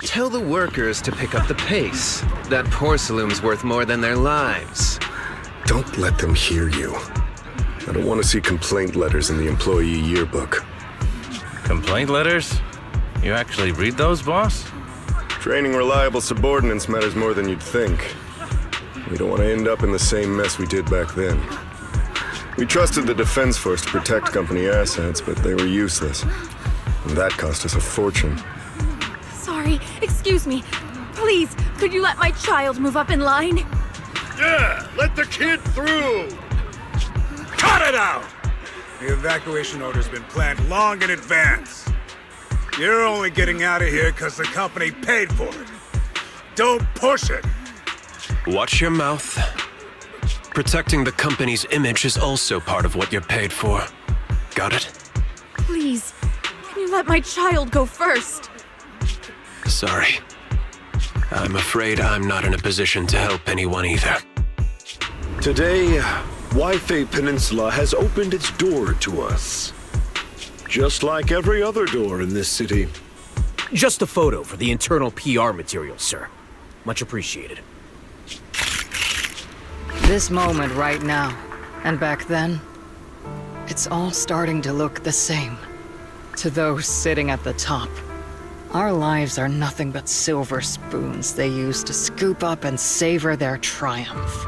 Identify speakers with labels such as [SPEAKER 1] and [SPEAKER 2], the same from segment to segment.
[SPEAKER 1] Tell the workers to pick up the pace. That porcelain's worth more than their lives.
[SPEAKER 2] Don't let them hear you. I don't want to see complaint letters in the employee yearbook.
[SPEAKER 3] Complaint letters? You actually read those, boss?
[SPEAKER 2] Training reliable subordinates matters more than you'd think. We don't want to end up in the same mess we did back then. We trusted the Defense Force to protect company assets, but they were useless. And that cost us a fortune.
[SPEAKER 4] Sorry, excuse me. Please, could you let my child move up in line?
[SPEAKER 5] Yeah, let the kid through! Cut it out!
[SPEAKER 6] The evacuation order's been planned long in advance. You're only getting out of here because the company paid for it. Don't push it!
[SPEAKER 7] Watch your mouth. Protecting the company's image is also part of what you're paid for. Got it?
[SPEAKER 4] Please, can you let my child go first?
[SPEAKER 7] Sorry. I'm afraid I'm not in a position to help anyone either.
[SPEAKER 8] Today, Wi-Fi Peninsula has opened its door to us. Just like every other door in this city.
[SPEAKER 9] Just a photo for the internal PR material, sir. Much appreciated.
[SPEAKER 10] This moment right now, and back then, it's all starting to look the same. To those sitting at the top, our lives are nothing but silver spoons they use to scoop up and savor their triumph.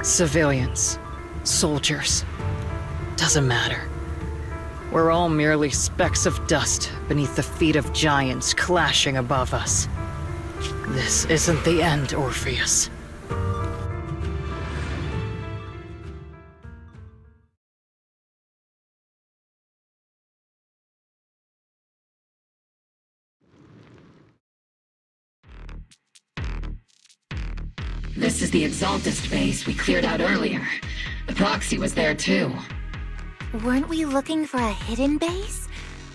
[SPEAKER 10] Civilians, soldiers, doesn't matter. We're all merely specks of dust beneath the feet of giants clashing above us. This isn't the end, Orpheus.
[SPEAKER 11] This is the Exaltist base we cleared out earlier. The proxy was there too.
[SPEAKER 4] Weren't we looking for a hidden base?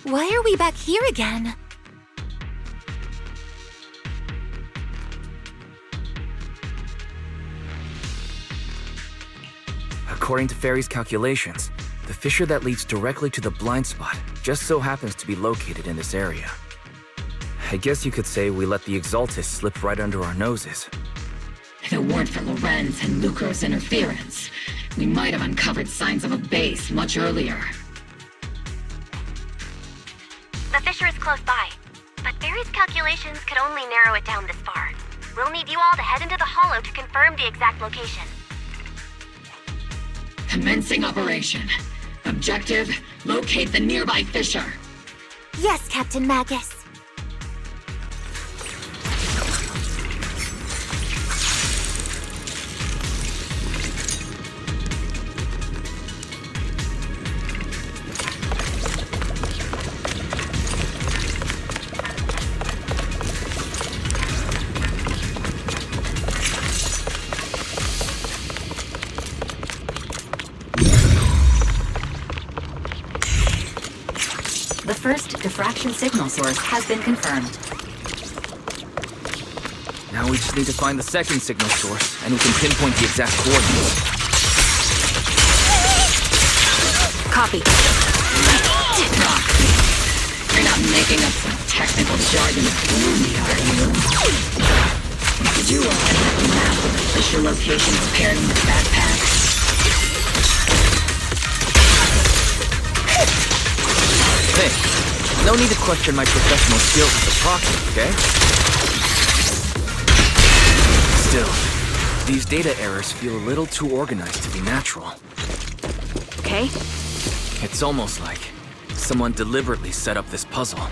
[SPEAKER 4] Why are we back here again?
[SPEAKER 12] According to Ferry's calculations, the fissure that leads directly to the blind spot just so happens to be located in this area. I guess you could say we let the Exaltist slip right under our noses.
[SPEAKER 11] If it weren't for Lorenz and Lucro's interference, we might have uncovered signs of a base much earlier.
[SPEAKER 13] The fissure is close by, but Barry's calculations could only narrow it down this far. We'll need you all to head into the hollow to confirm the exact location.
[SPEAKER 11] Commencing operation. Objective, locate the nearby fissure.
[SPEAKER 4] Yes, Captain Magus.
[SPEAKER 11] The first diffraction signal source has been confirmed.
[SPEAKER 12] Now we just need to find the second signal source, and we can pinpoint the exact coordinates.
[SPEAKER 4] Copy.
[SPEAKER 11] You're not making up some technical jargon to fool me, are you? You all have a map of official locations paired with backpacks.
[SPEAKER 12] Hey, no need to question my professional skills as a proxy, okay? Still, these data errors feel a little too organized to be natural.
[SPEAKER 4] Okay.
[SPEAKER 12] It's almost like someone deliberately set up this puzzle.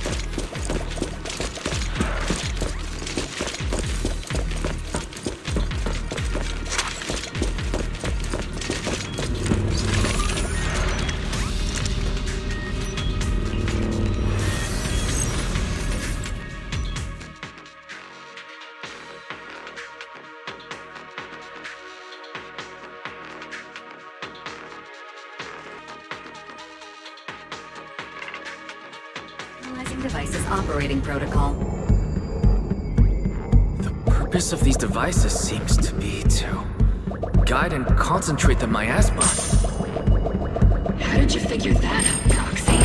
[SPEAKER 11] Devices operating protocol.
[SPEAKER 12] The purpose of these devices seems to be to guide and concentrate the miasma.
[SPEAKER 11] How did you figure that out, Proxy?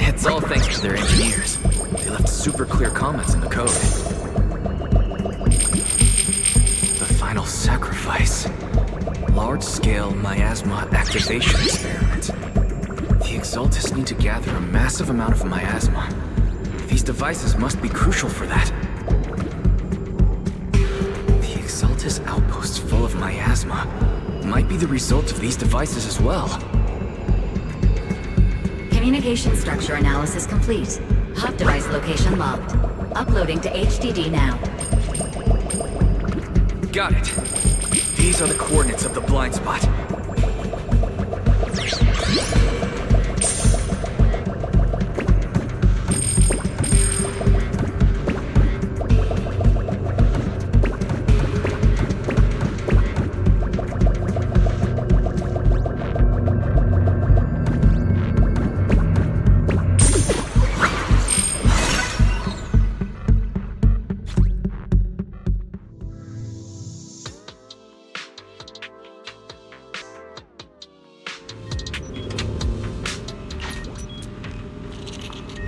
[SPEAKER 12] It's all thanks to their engineers. They left super clear comments in the code. The final sacrifice. Large-scale miasma activation experiment. The Exaltists need to gather a massive amount of miasma. These devices must be crucial for that. The Exaltist outposts full of miasma might be the result of these devices as well.
[SPEAKER 11] Communication structure analysis complete. Hub device location logged. Uploading to HDD now.
[SPEAKER 12] Got it. These are the coordinates of the blind spot.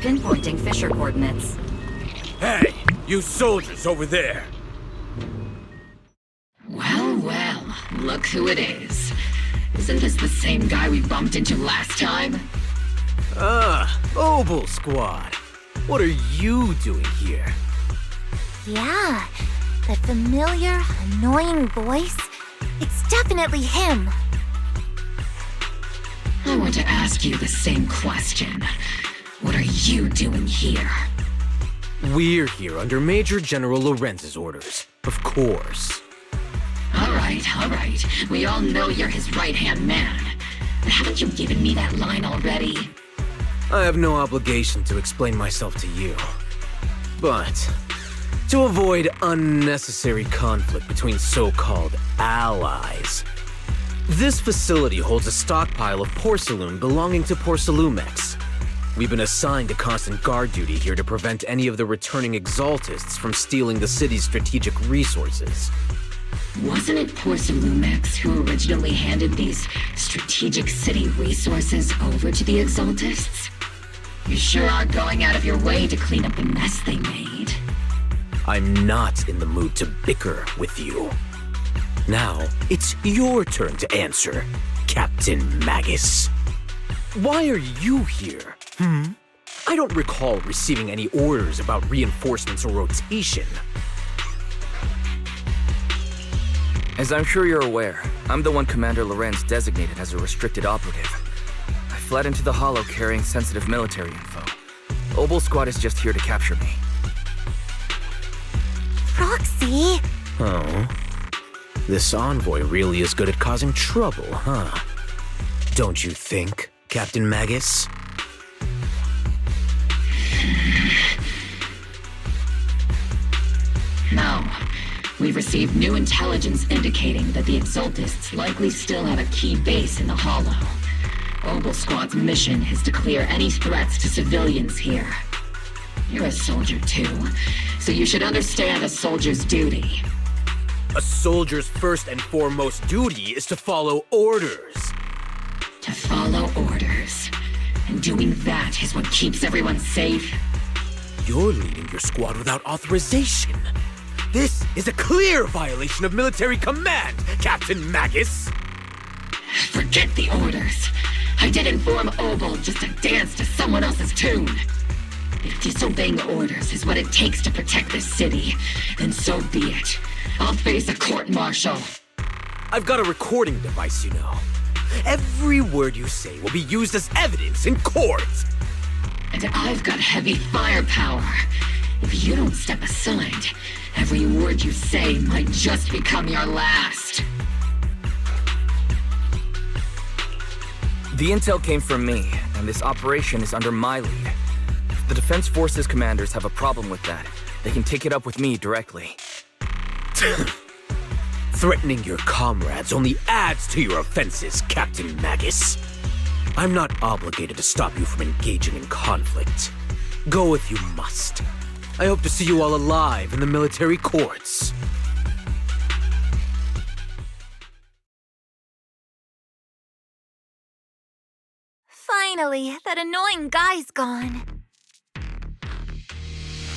[SPEAKER 11] Pinpointing fissure coordinates.
[SPEAKER 9] Hey, you soldiers over there!
[SPEAKER 11] Well, look who it is. Isn't this the same guy we bumped into last time?
[SPEAKER 9] Mobile Squad. What are you doing here?
[SPEAKER 4] Yeah, that familiar, annoying voice. It's definitely him.
[SPEAKER 11] I want to ask you the same question. What are you doing here?
[SPEAKER 9] We're here under Major General Lorenz's orders, of course.
[SPEAKER 11] All right. We all know you're his right-hand man. But haven't you given me that line already?
[SPEAKER 9] I have no obligation to explain myself to you. But to avoid unnecessary conflict between so-called allies, this facility holds a stockpile of porcelain belonging to Porcelumex. We've been assigned to constant guard duty here to prevent any of the returning Exaltists from stealing the city's strategic resources.
[SPEAKER 11] Wasn't it Porcelumex who originally handed these strategic city resources over to the Exaltists? You sure are going out of your way to clean up the mess they made.
[SPEAKER 9] I'm not in the mood to bicker with you. Now, it's your turn to answer, Captain Magus. Why are you here? I don't recall receiving any orders about reinforcements or rotation.
[SPEAKER 12] As I'm sure you're aware, I'm the one Commander Lorenz designated as a restricted operative. I fled into the Hollow carrying sensitive military info. Mobile Squad is just here to capture me.
[SPEAKER 4] Roxy!
[SPEAKER 9] Oh. This envoy really is good at causing trouble, huh? Don't you think, Captain Magus?
[SPEAKER 11] No. We've received new intelligence indicating that the Exaltists likely still have a key base in the Hollow. Mobile Squad's mission is to clear any threats to civilians here. You're a soldier too, so you should understand a soldier's duty.
[SPEAKER 9] A soldier's first and foremost duty is to follow orders.
[SPEAKER 11] To follow orders. And doing that is what keeps everyone safe.
[SPEAKER 9] You're leading your squad without authorization. This is a clear violation of military command, Captain Magus.
[SPEAKER 11] Forget the orders. I didn't form Obel just to dance to someone else's tune. If disobeying orders is what it takes to protect this city, then so be it. I'll face a court-martial.
[SPEAKER 9] I've got a recording device, you know. Every word you say will be used as evidence in court.
[SPEAKER 11] And I've got heavy firepower. If you don't step aside, every word you say might just become your last.
[SPEAKER 12] The intel came from me, and this operation is under my lead. If the Defense Forces commanders have a problem with that, they can take it up with me directly.
[SPEAKER 9] Threatening your comrades only adds to your offenses, Captain Magus. I'm not obligated to stop you from engaging in conflict. Go if you must. I hope to see you all alive in the military courts.
[SPEAKER 4] Finally, that annoying guy's gone.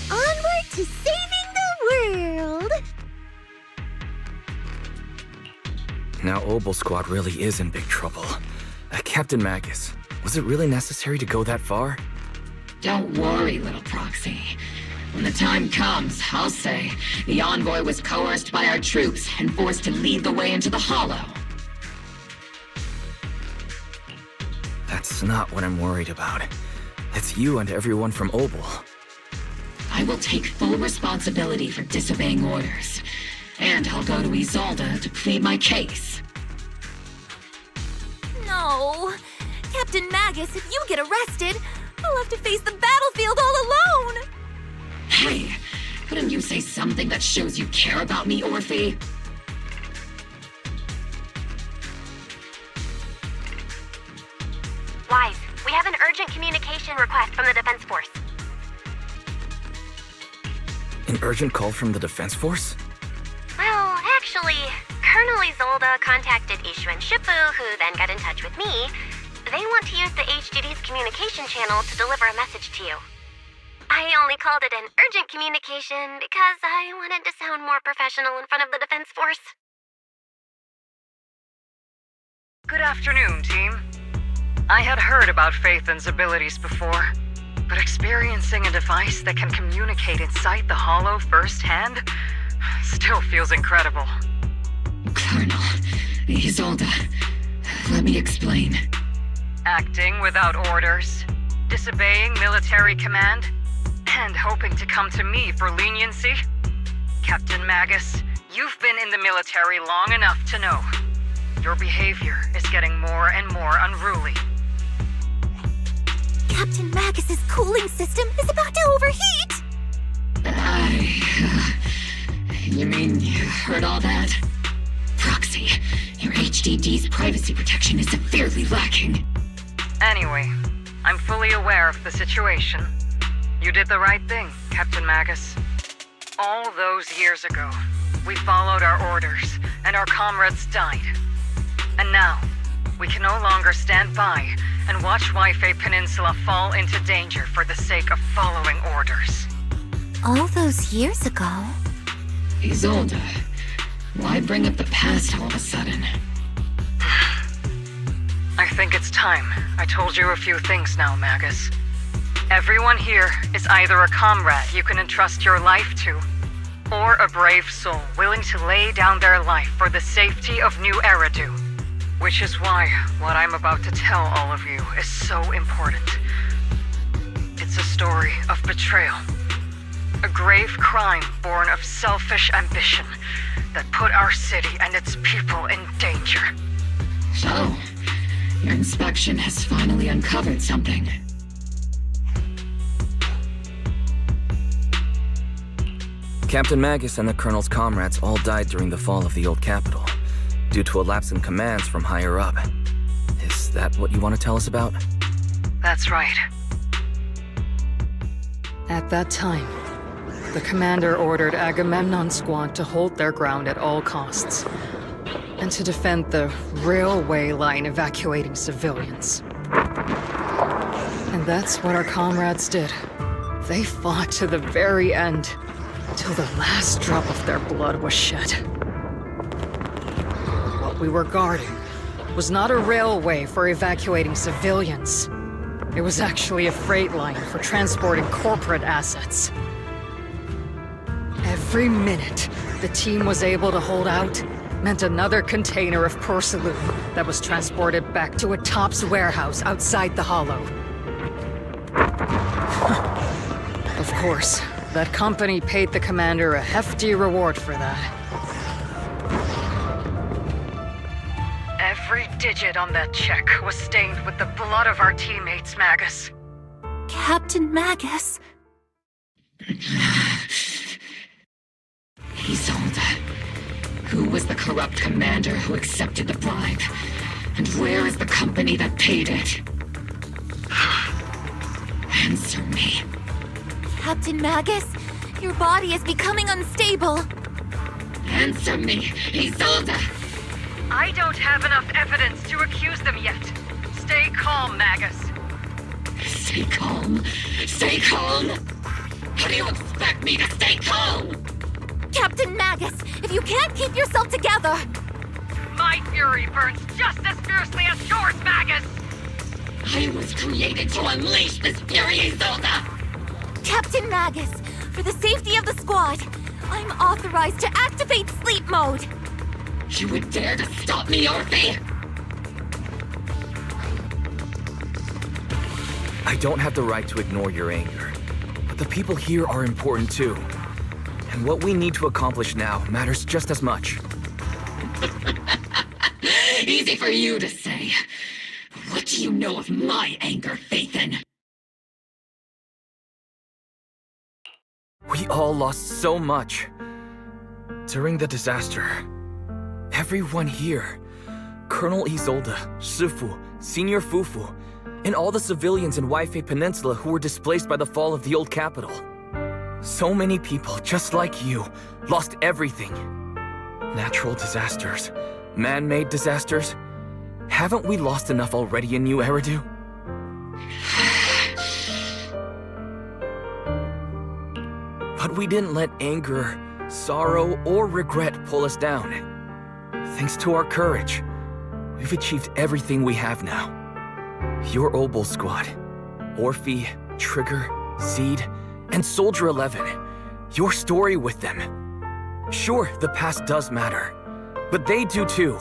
[SPEAKER 4] Onward to saving the world!
[SPEAKER 12] Now Obel Squad really is in big trouble. Captain Magus, was it really necessary to go that far?
[SPEAKER 11] Don't worry, little proxy. When the time comes, I'll say the envoy was coerced by our troops and forced to lead the way into the Hollow.
[SPEAKER 12] That's not what I'm worried about. It's you and everyone from Obel.
[SPEAKER 11] I will take full responsibility for disobeying orders. And I'll go to Isolde to plead my case.
[SPEAKER 4] No. Captain Magus, if you get arrested, I'll have to face the battlefield all alone!
[SPEAKER 11] Hey, couldn't you say something that shows you care about me, Orphe?
[SPEAKER 13] Wise, we have an urgent communication request from the Defense Force.
[SPEAKER 12] An urgent call from the Defense Force?
[SPEAKER 13] Well, actually, Colonel Isolde contacted Ishu and Shippu, who then got in touch with me. They want to use the HDD's communication channel to deliver a message to you. I only called it an urgent communication because I wanted to sound more professional in front of the Defense Force.
[SPEAKER 10] Good afternoon, team. I had heard about Phaethon's abilities before, but experiencing a device that can communicate inside the Hollow firsthand still feels incredible.
[SPEAKER 11] Colonel, Isolde, let me explain.
[SPEAKER 10] Acting without orders, disobeying military command, and hoping to come to me for leniency? Captain Magus, you've been in the military long enough to know. Your behavior is getting more and more unruly.
[SPEAKER 4] Captain Magus's cooling system is about to overheat!
[SPEAKER 11] You mean you heard all that? Proxy, your HDD's privacy protection is severely lacking.
[SPEAKER 10] Anyway, I'm fully aware of the situation. You did the right thing, Captain Magus. All those years ago, we followed our orders, and our comrades died. And now, we can no longer stand by and watch Waifei Peninsula fall into danger for the sake of following orders.
[SPEAKER 4] All those years ago?
[SPEAKER 11] Isolde, why bring up the past all of a sudden?
[SPEAKER 10] I think it's time I told you a few things now, Magus. Everyone here is either a comrade you can entrust your life to, or a brave soul willing to lay down their life for the safety of New Eridu. Which is why what I'm about to tell all of you is so important. It's a story of betrayal. A grave crime born of selfish ambition that put our city and its people in danger.
[SPEAKER 11] So, your inspection has finally uncovered something.
[SPEAKER 12] Captain Magus and the Colonel's comrades all died during the fall of the old capital, due to a lapse in commands from higher up. Is that what you want to tell us about?
[SPEAKER 10] That's right. At that time, the commander ordered Agamemnon's squad to hold their ground at all costs. and to defend the railway line evacuating civilians. And that's what our comrades did. They fought to the very end, till the last drop of their blood was shed. What we were guarding was not a railway for evacuating civilians. It was actually a freight line for transporting corporate assets. Every minute the team was able to hold out meant another container of porcelain that was transported back to a Topps warehouse outside the Hollow. Of course, that company paid the commander a hefty reward for that. Every digit on that check was stained with the blood of our teammates, Magus.
[SPEAKER 4] Captain Magus?
[SPEAKER 11] Isolde. Who was the corrupt commander who accepted the bribe? And where is the company that paid it? Answer me.
[SPEAKER 4] Captain Magus, your body is becoming unstable.
[SPEAKER 11] Answer me, Isolde!
[SPEAKER 10] I don't have enough evidence to accuse them yet. Stay calm, Magus.
[SPEAKER 11] Stay calm? Stay calm? How do you expect me to stay calm?
[SPEAKER 4] Captain Magus, if you can't keep yourself together...
[SPEAKER 10] My fury burns just as fiercely as yours, Magus!
[SPEAKER 11] I was created to unleash this fury, Isolde!
[SPEAKER 4] Captain Magus, for the safety of the squad, I'm authorized to activate sleep mode.
[SPEAKER 11] You would dare to stop me, Orphe?
[SPEAKER 12] I don't have the right to ignore your anger, but the people here are important too. And what we need to accomplish now matters just as much.
[SPEAKER 11] Easy for you to say. What do you know of my anger, Phaethon?
[SPEAKER 12] We all lost so much. During the disaster, everyone here, Colonel Isolde, Shifu, Senior Fufu, and all the civilians in Waifei Peninsula who were displaced by the fall of the old capital. So many people, just like you, lost everything. Natural disasters, man-made disasters. Haven't we lost enough already in New Eridu? But we didn't let anger, sorrow, or regret pull us down. Thanks to our courage, we've achieved everything we have now. Your Obol squad, Orphe, Trigger, Seed, and Soldier 11. Your story with them. Sure, the past does matter, but they do too.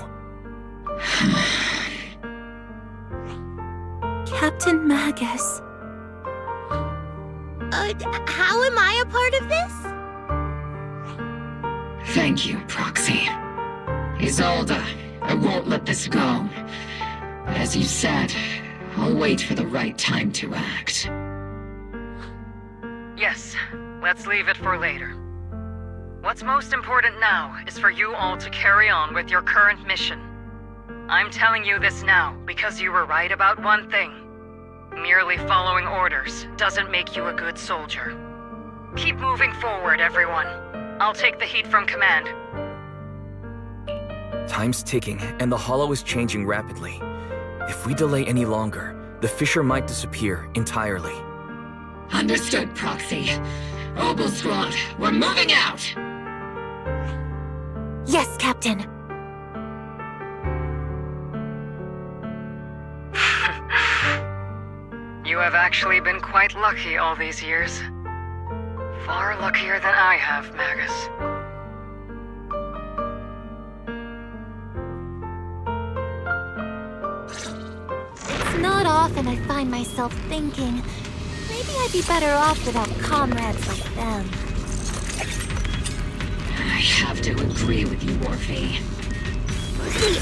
[SPEAKER 4] Captain Magus. How am I a part of this?
[SPEAKER 11] Thank you, Proxy. Isolde, I won't let this go. But as you said, I'll wait for the right time to act.
[SPEAKER 10] Yes, let's leave it for later. What's most important now is for you all to carry on with your current mission. I'm telling you this now because you were right about one thing. Merely following orders doesn't make you a good soldier. Keep moving forward, everyone. I'll take the heat from command.
[SPEAKER 12] Time's ticking, and the Hollow is changing rapidly. If we delay any longer, the Fissure might disappear entirely.
[SPEAKER 11] Understood, Proxy. Obol Squad, we're moving out!
[SPEAKER 4] Yes, Captain.
[SPEAKER 10] You have actually been quite lucky all these years. Far luckier than I have, Magus.
[SPEAKER 4] It's not often I find myself thinking, maybe I'd be better off without comrades like them.
[SPEAKER 11] I have to agree with you, Orphe.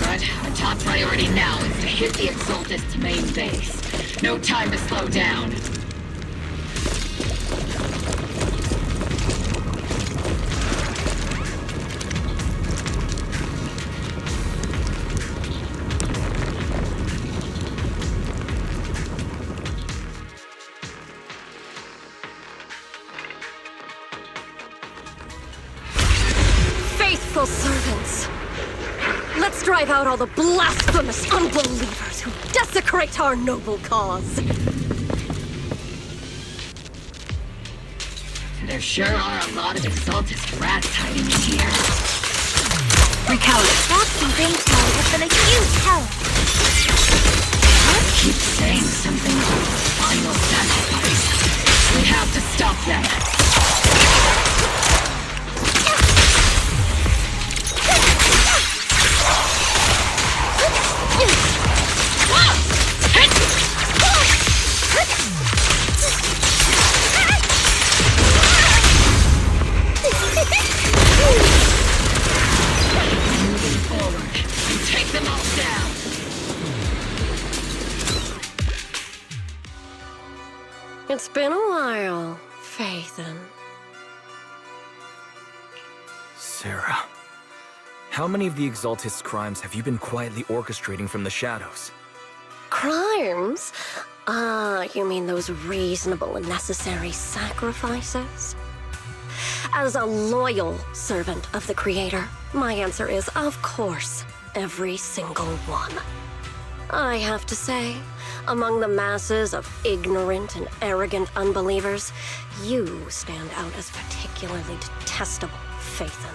[SPEAKER 11] But our top priority now is to hit the Exaltist's main base. No time to slow down.
[SPEAKER 10] Faithful servants,
[SPEAKER 14] Let's drive out all the blasphemous unbelievers who desecrate our noble cause.
[SPEAKER 11] There sure are a lot of exaltist rats hiding in here.
[SPEAKER 4] Recalibrate. That intel has been a huge help.
[SPEAKER 11] Keep saying something about final sacrifice. We have to stop them. Moving forward and take them all down.
[SPEAKER 14] It's been a while, Phaethon.
[SPEAKER 12] Sarah, how many of the Exaltist's crimes have you been quietly orchestrating from the shadows?
[SPEAKER 14] Crimes? You mean those reasonable and necessary sacrifices? As a loyal servant of the Creator, my answer is, of course, every single one. I have to say, among the masses of ignorant and arrogant unbelievers, you stand out as particularly detestable, Phaethon.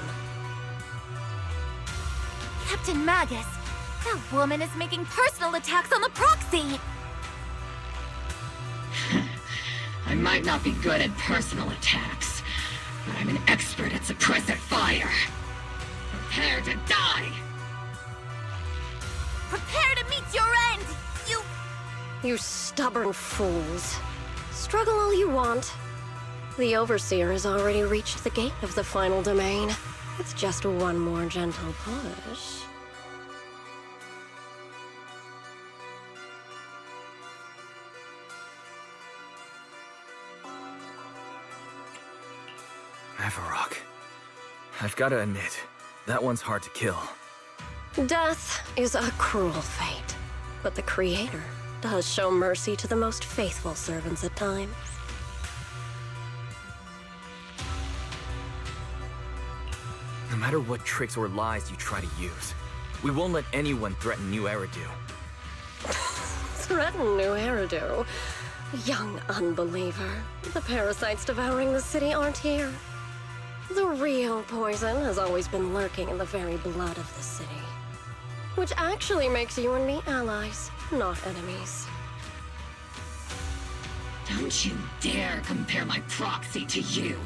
[SPEAKER 4] Captain Magus, that woman is making personal attacks on the proxy!
[SPEAKER 11] I might not be good at personal attacks, but I'm an expert at suppressive fire. Prepare to die!
[SPEAKER 4] Prepare to meet your end,
[SPEAKER 14] You stubborn fools. Struggle all you want. The Overseer has already reached the gate of the final domain. It's just one more gentle push.
[SPEAKER 12] Asrock. I've gotta admit, that one's hard to kill.
[SPEAKER 14] Death is a cruel fate, but the Creator does show mercy to the most faithful servants at times.
[SPEAKER 12] No matter what tricks or lies you try to use, we won't let anyone threaten New Eridu.
[SPEAKER 14] Threaten New Eridu? Young unbeliever. The parasites devouring the city aren't here. The real poison has always been lurking in the very blood of the city. Which actually makes you and me allies, not enemies.
[SPEAKER 11] Don't you dare compare my proxy to you.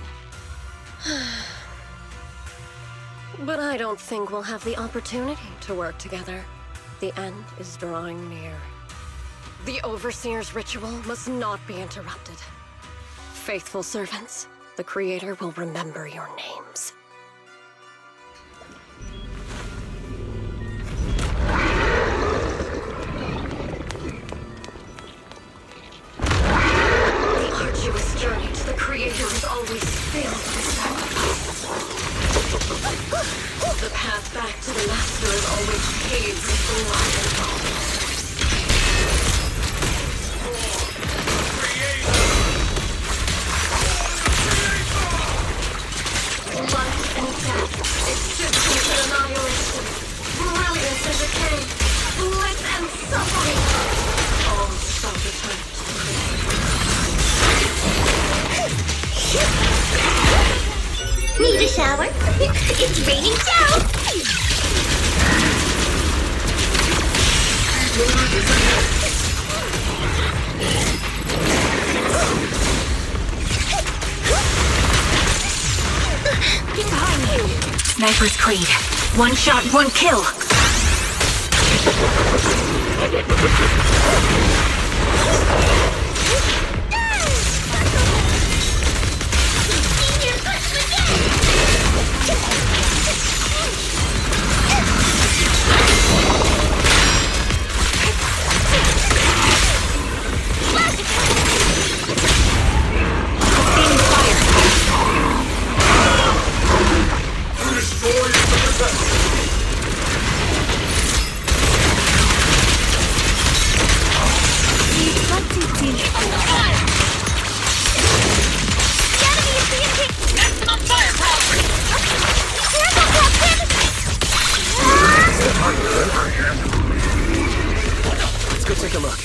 [SPEAKER 14] But I don't think we'll have the opportunity to work together. The end is drawing near. The Overseer's ritual must not be interrupted. Faithful servants, the Creator will remember your names. The arduous journey to the Creator is always filled with sacrifices. The path back to the Master is always paved with blood and bone. Life and death, existence and annihilation, brilliance and decay, bliss and suffering, all shall return to the Creator.
[SPEAKER 4] Need a shower? It's raining down! Get behind you! Sniper's Creed. One shot, one kill!
[SPEAKER 14] Target
[SPEAKER 7] Go take a look.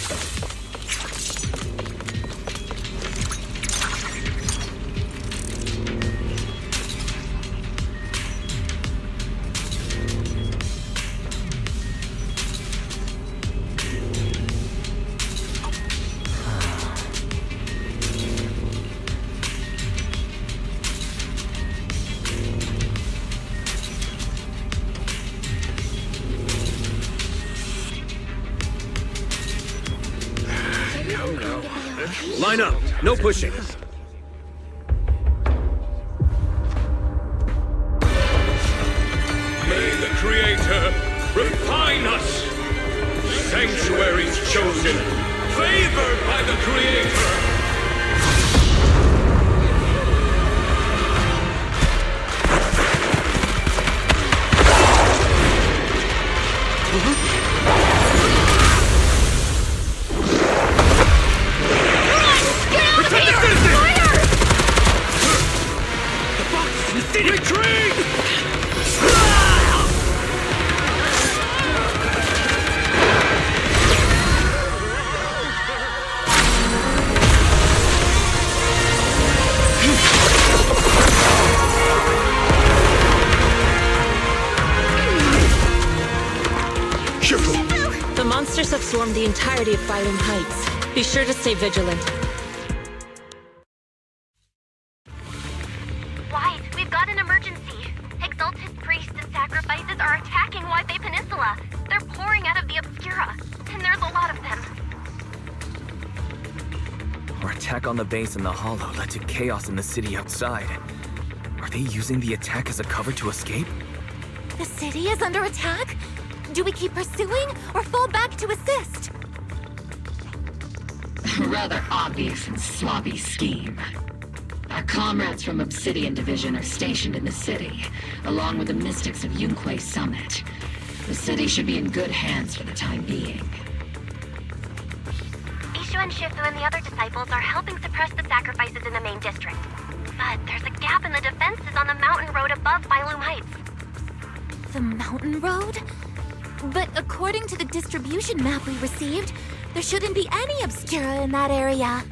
[SPEAKER 9] Line up. No pushing.
[SPEAKER 5] May the Creator refine us. Sanctuaries chosen, favored by the Creator.
[SPEAKER 15] The monsters have swarmed the entirety of Phylum Heights. Be sure to stay vigilant.
[SPEAKER 13] White, we've got an emergency. Exalted priests and sacrifices are attacking Wi-Fi Peninsula. They're pouring out of the Obscura, and there's a lot of them.
[SPEAKER 12] Our attack on the base in the Hollow led to chaos in the city outside. Are they using the attack as a cover to escape?
[SPEAKER 4] The city is under attack? Do we keep pursuing or fall back to assist?
[SPEAKER 11] Rather obvious and sloppy scheme. Our comrades from Obsidian Division are stationed in the city, along with the mystics of Yunque Summit. The city should be in good hands for the time being.
[SPEAKER 13] Ishu and Shifu and the other disciples are helping suppress the sacrifices in the main district. But there's a gap in the defenses on the mountain road above Phylum Heights.
[SPEAKER 4] The mountain road? But according to the distribution map we received, there shouldn't be any Obscura in that area.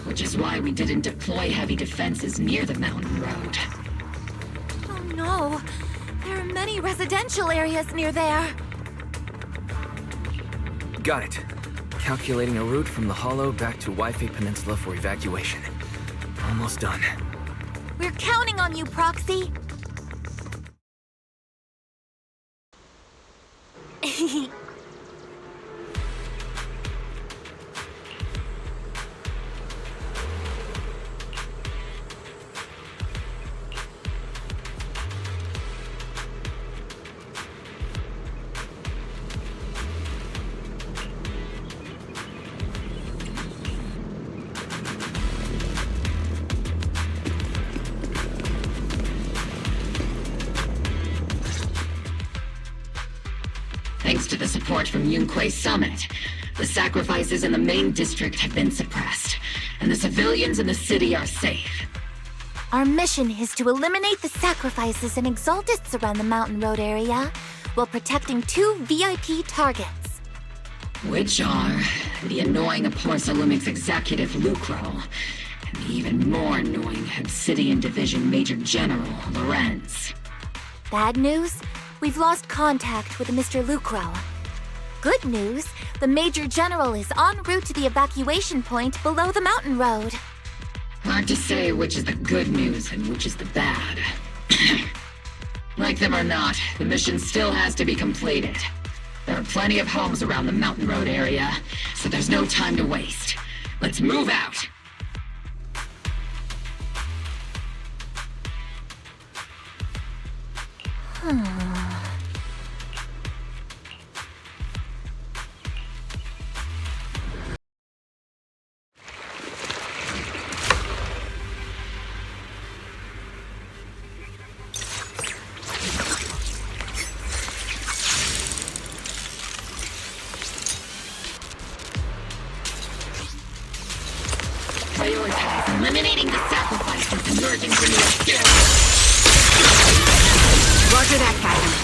[SPEAKER 11] Which is why we didn't deploy heavy defenses near the mountain road.
[SPEAKER 4] Oh no, there are many residential areas near there.
[SPEAKER 12] Got it. Calculating a route from the Hollow back to Wi-Fi Peninsula for evacuation. Almost done.
[SPEAKER 4] We're counting on you, Proxy.
[SPEAKER 11] Thanks to the support from Yunque Summit, the sacrifices in the main district have been suppressed, and the civilians in the city are safe.
[SPEAKER 4] Our mission is to eliminate the sacrifices and exaltists around the mountain road area, while protecting 2 VIP targets.
[SPEAKER 11] Which are the annoying Aporsalumix executive Lucro, and the even more annoying Obsidian Division Major General Lorenz.
[SPEAKER 4] Bad news? We've lost contact with Mr. Lucro. Good news, the Major General is en route to the evacuation point below the mountain road.
[SPEAKER 11] Hard to say which is the good news and which is the bad. Like them or not, the mission still has to be completed. There are plenty of homes around the mountain road area, so there's no time to waste. Let's move out! Prioritize eliminating the sacrifices emerging from the obscure.
[SPEAKER 16] Roger that, Captain.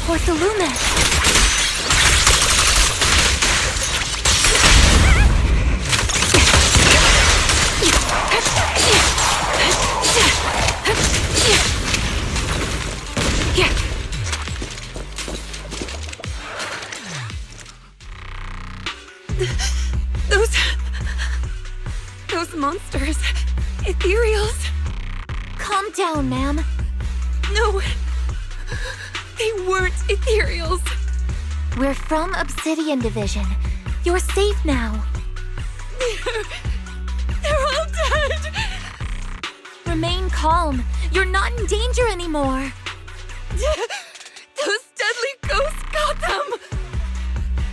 [SPEAKER 4] Porsalumic!
[SPEAKER 16] Those monsters. Ethereals.
[SPEAKER 4] Calm down, ma'am.
[SPEAKER 16] No. They weren't ethereals.
[SPEAKER 4] We're from Obsidian Division. You're safe now.
[SPEAKER 16] They're all dead.
[SPEAKER 4] Remain calm. You're not in danger anymore.
[SPEAKER 16] Those deadly ghosts got them.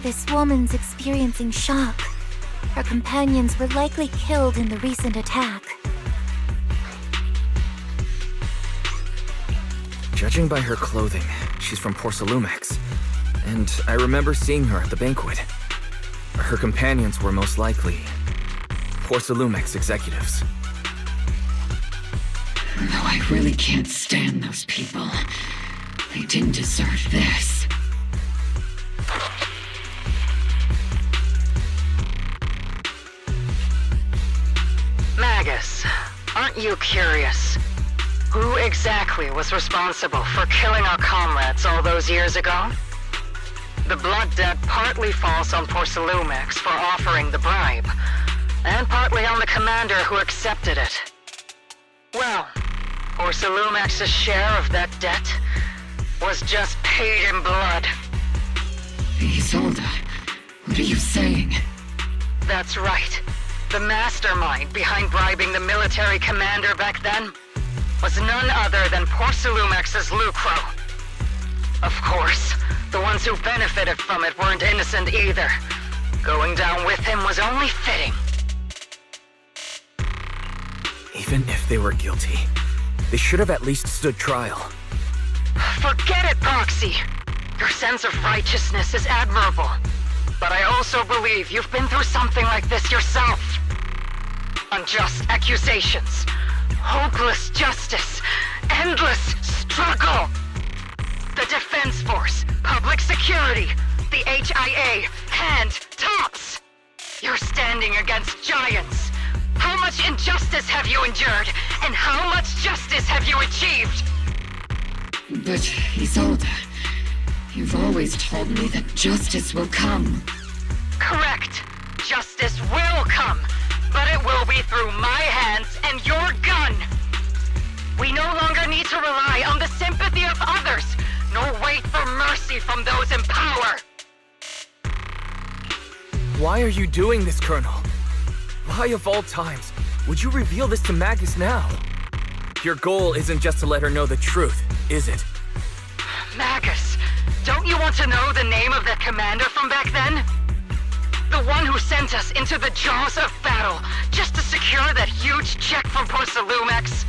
[SPEAKER 4] This woman's experiencing shock. Her companions were likely killed in the recent attack.
[SPEAKER 12] Judging by her clothing, she's from Porsalumex. And I remember seeing her at the banquet. Her companions were most likely Porsalumex executives.
[SPEAKER 11] No, I really can't stand those people. They didn't deserve this.
[SPEAKER 10] Magus, aren't you curious? Who exactly was responsible for killing our comrades all those years ago? The blood debt partly falls on Porsalumex for offering the bribe, and partly on the commander who accepted it. Well, Porsalumex's share of that debt was just paid in blood.
[SPEAKER 11] Isolde, what are you saying?
[SPEAKER 10] That's right. The mastermind behind bribing the military commander back then was none other than Porsalumex's Lucro. Of course, the ones who benefited from it weren't innocent either. Going down with him was only fitting.
[SPEAKER 12] Even if they were guilty, they should have at least stood trial.
[SPEAKER 10] Forget it, Proxy! Your sense of righteousness is admirable. But I also believe you've been through something like this yourself. Unjust accusations, hopeless justice, endless struggle. The Defense Force, public security, the HIA, and tops. You're standing against giants. How much injustice have you endured, and how much justice have you achieved?
[SPEAKER 11] But, Isolde, you've always told me that justice will come.
[SPEAKER 10] Correct. Justice will come, but it will be through my hands and your gun. We no longer need to rely on the sympathy of others, nor wait for mercy from those in power.
[SPEAKER 12] Why are you doing this, Colonel? Why of all times would you reveal this to Magus now? Your goal isn't just to let her know the truth, is it?
[SPEAKER 10] Magus, don't you want to know the name of that commander from back then? The one who sent us into the jaws of battle just to secure that huge check from Porsalumex?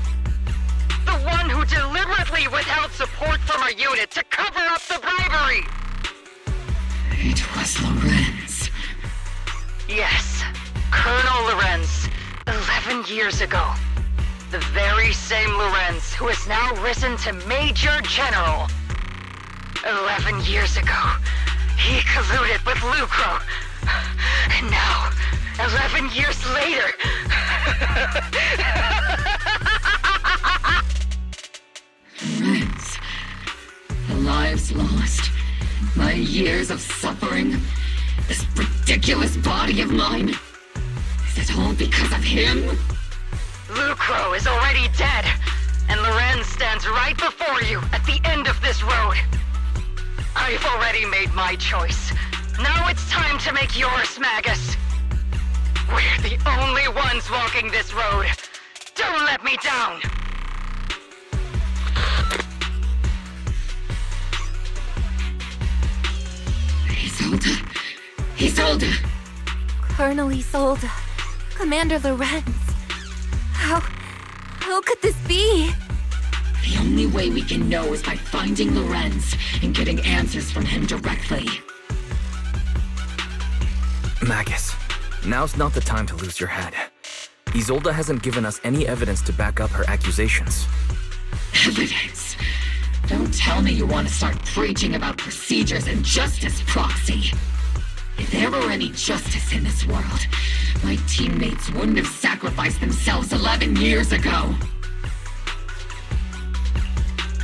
[SPEAKER 10] The one who deliberately withheld support from our unit to cover up the bribery?
[SPEAKER 11] It was Lorenz.
[SPEAKER 10] Yes, Colonel Lorenz, 11 years ago. The very same Lorenz who has now risen to Major General. 11 years ago, he colluded with Lucro. And now, 11 years later...
[SPEAKER 11] Lorenz, the lives lost, my years of suffering, this ridiculous body of mine. Is it all because of him?
[SPEAKER 10] Lucro is already dead, and Lorenz stands right before you at the end of this road. I've already made my choice. Now it's time to make yours, Magus. We're the only ones walking this road. Don't let me down.
[SPEAKER 11] Isolde!
[SPEAKER 4] Colonel Isolde. Commander Lorenz. How could this be?
[SPEAKER 11] The only way we can know is by finding Lorenz and getting answers from him directly.
[SPEAKER 12] Magus, now's not the time to lose your head. Isolde hasn't given us any evidence to back up her accusations.
[SPEAKER 11] Evidence? Don't tell me you want to start preaching about procedures and justice, Proxy. If there were any justice in this world, my teammates wouldn't have sacrificed themselves 11 years ago.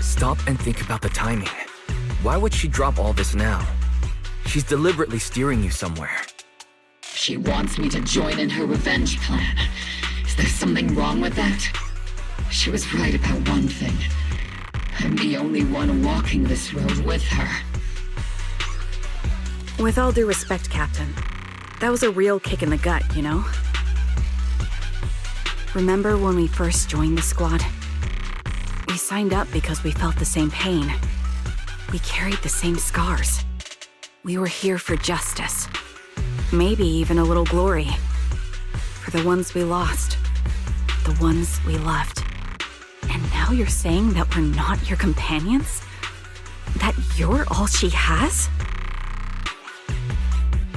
[SPEAKER 12] Stop and think about the timing. Why would she drop all this now? She's deliberately steering you somewhere.
[SPEAKER 11] She wants me to join in her revenge plan. Is there something wrong with that? She was right about one thing. I'm the only one walking this road with her.
[SPEAKER 17] With all due respect, Captain, that was a real kick in the gut, you know? Remember when we first joined the squad? We signed up because we felt the same pain. We carried the same scars. We were here for justice. Maybe even a little glory. For the ones we lost. The ones we loved. And now you're saying that we're not your companions? That you're all she has?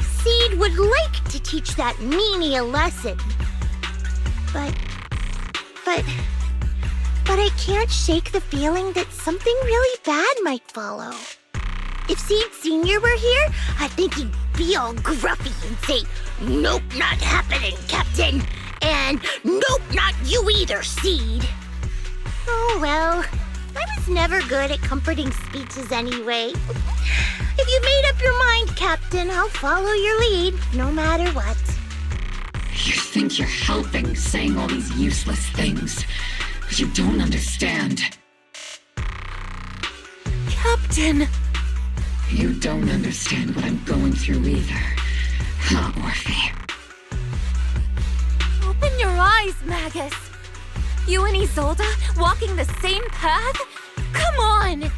[SPEAKER 18] Seed would like to teach that meanie a lesson. But I can't shake the feeling that something really bad might follow. If Seed Sr. were here, I think he'd be all gruffy and say, "Nope, not happening, Captain." And "Nope, not you either, Seed." Oh well, I was never good at comforting speeches anyway. If you made up your mind, Captain, I'll follow your lead, no matter what.
[SPEAKER 11] You think you're helping saying all these useless things, but you don't understand.
[SPEAKER 4] Captain!
[SPEAKER 11] You don't understand what I'm going through either. Huh, Orphe?
[SPEAKER 4] Open your eyes, Magus! You and Isolde walking the same path? Come on!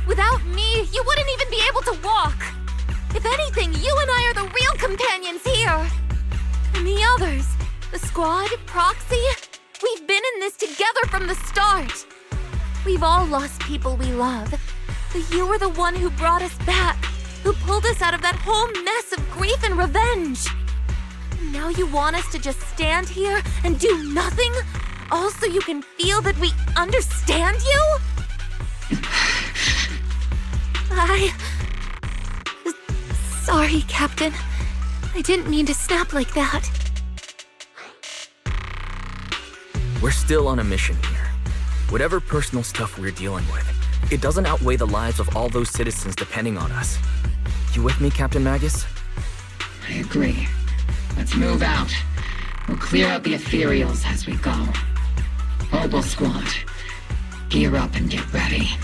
[SPEAKER 4] Without me, you wouldn't even be able to walk! If anything, you and I are the real companions here! And the others, the squad, Proxy, we've been in this together from the start! We've all lost people we love, but you were the one who brought us back, who pulled us out of that whole mess of grief and revenge! And now you want us to just stand here and do nothing? All so you can feel that we understand you? Sorry, Captain. I didn't mean to snap like that.
[SPEAKER 12] We're still on a mission here. Whatever personal stuff we're dealing with, it doesn't outweigh the lives of all those citizens depending on us. You with me, Captain Magus?
[SPEAKER 11] I agree. Let's move out. We'll clear out the ethereals as we go. Mobile squad, gear up and get ready.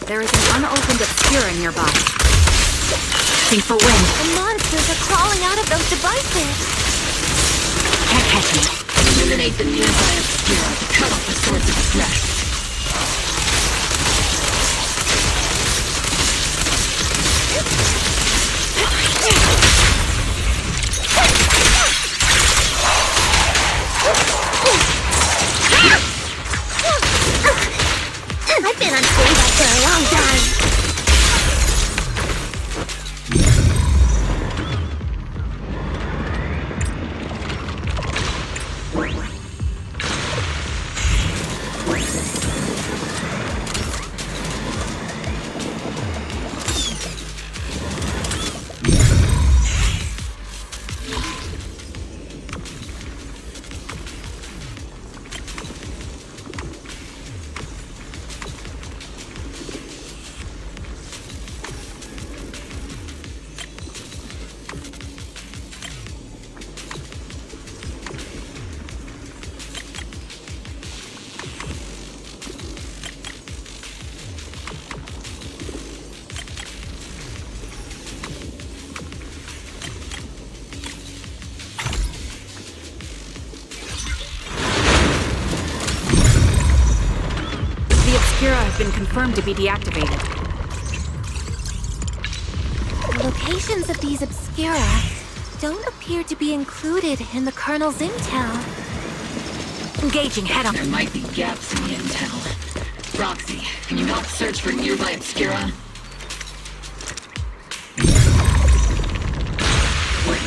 [SPEAKER 17] There is an unopened obscura nearby.
[SPEAKER 11] Think for wind.
[SPEAKER 4] The monsters are crawling out of those devices.
[SPEAKER 11] Can't catch me. Eliminate the nearby obscura to cut off the source of threat.
[SPEAKER 18] I've been on standby for a long time.
[SPEAKER 17] Have been confirmed to be deactivated.
[SPEAKER 4] The locations of these obscura don't appear to be included in the Colonel's intel.
[SPEAKER 17] Engaging head-on.
[SPEAKER 11] There might be gaps in the intel. Roxy, can you help search for nearby obscura? We're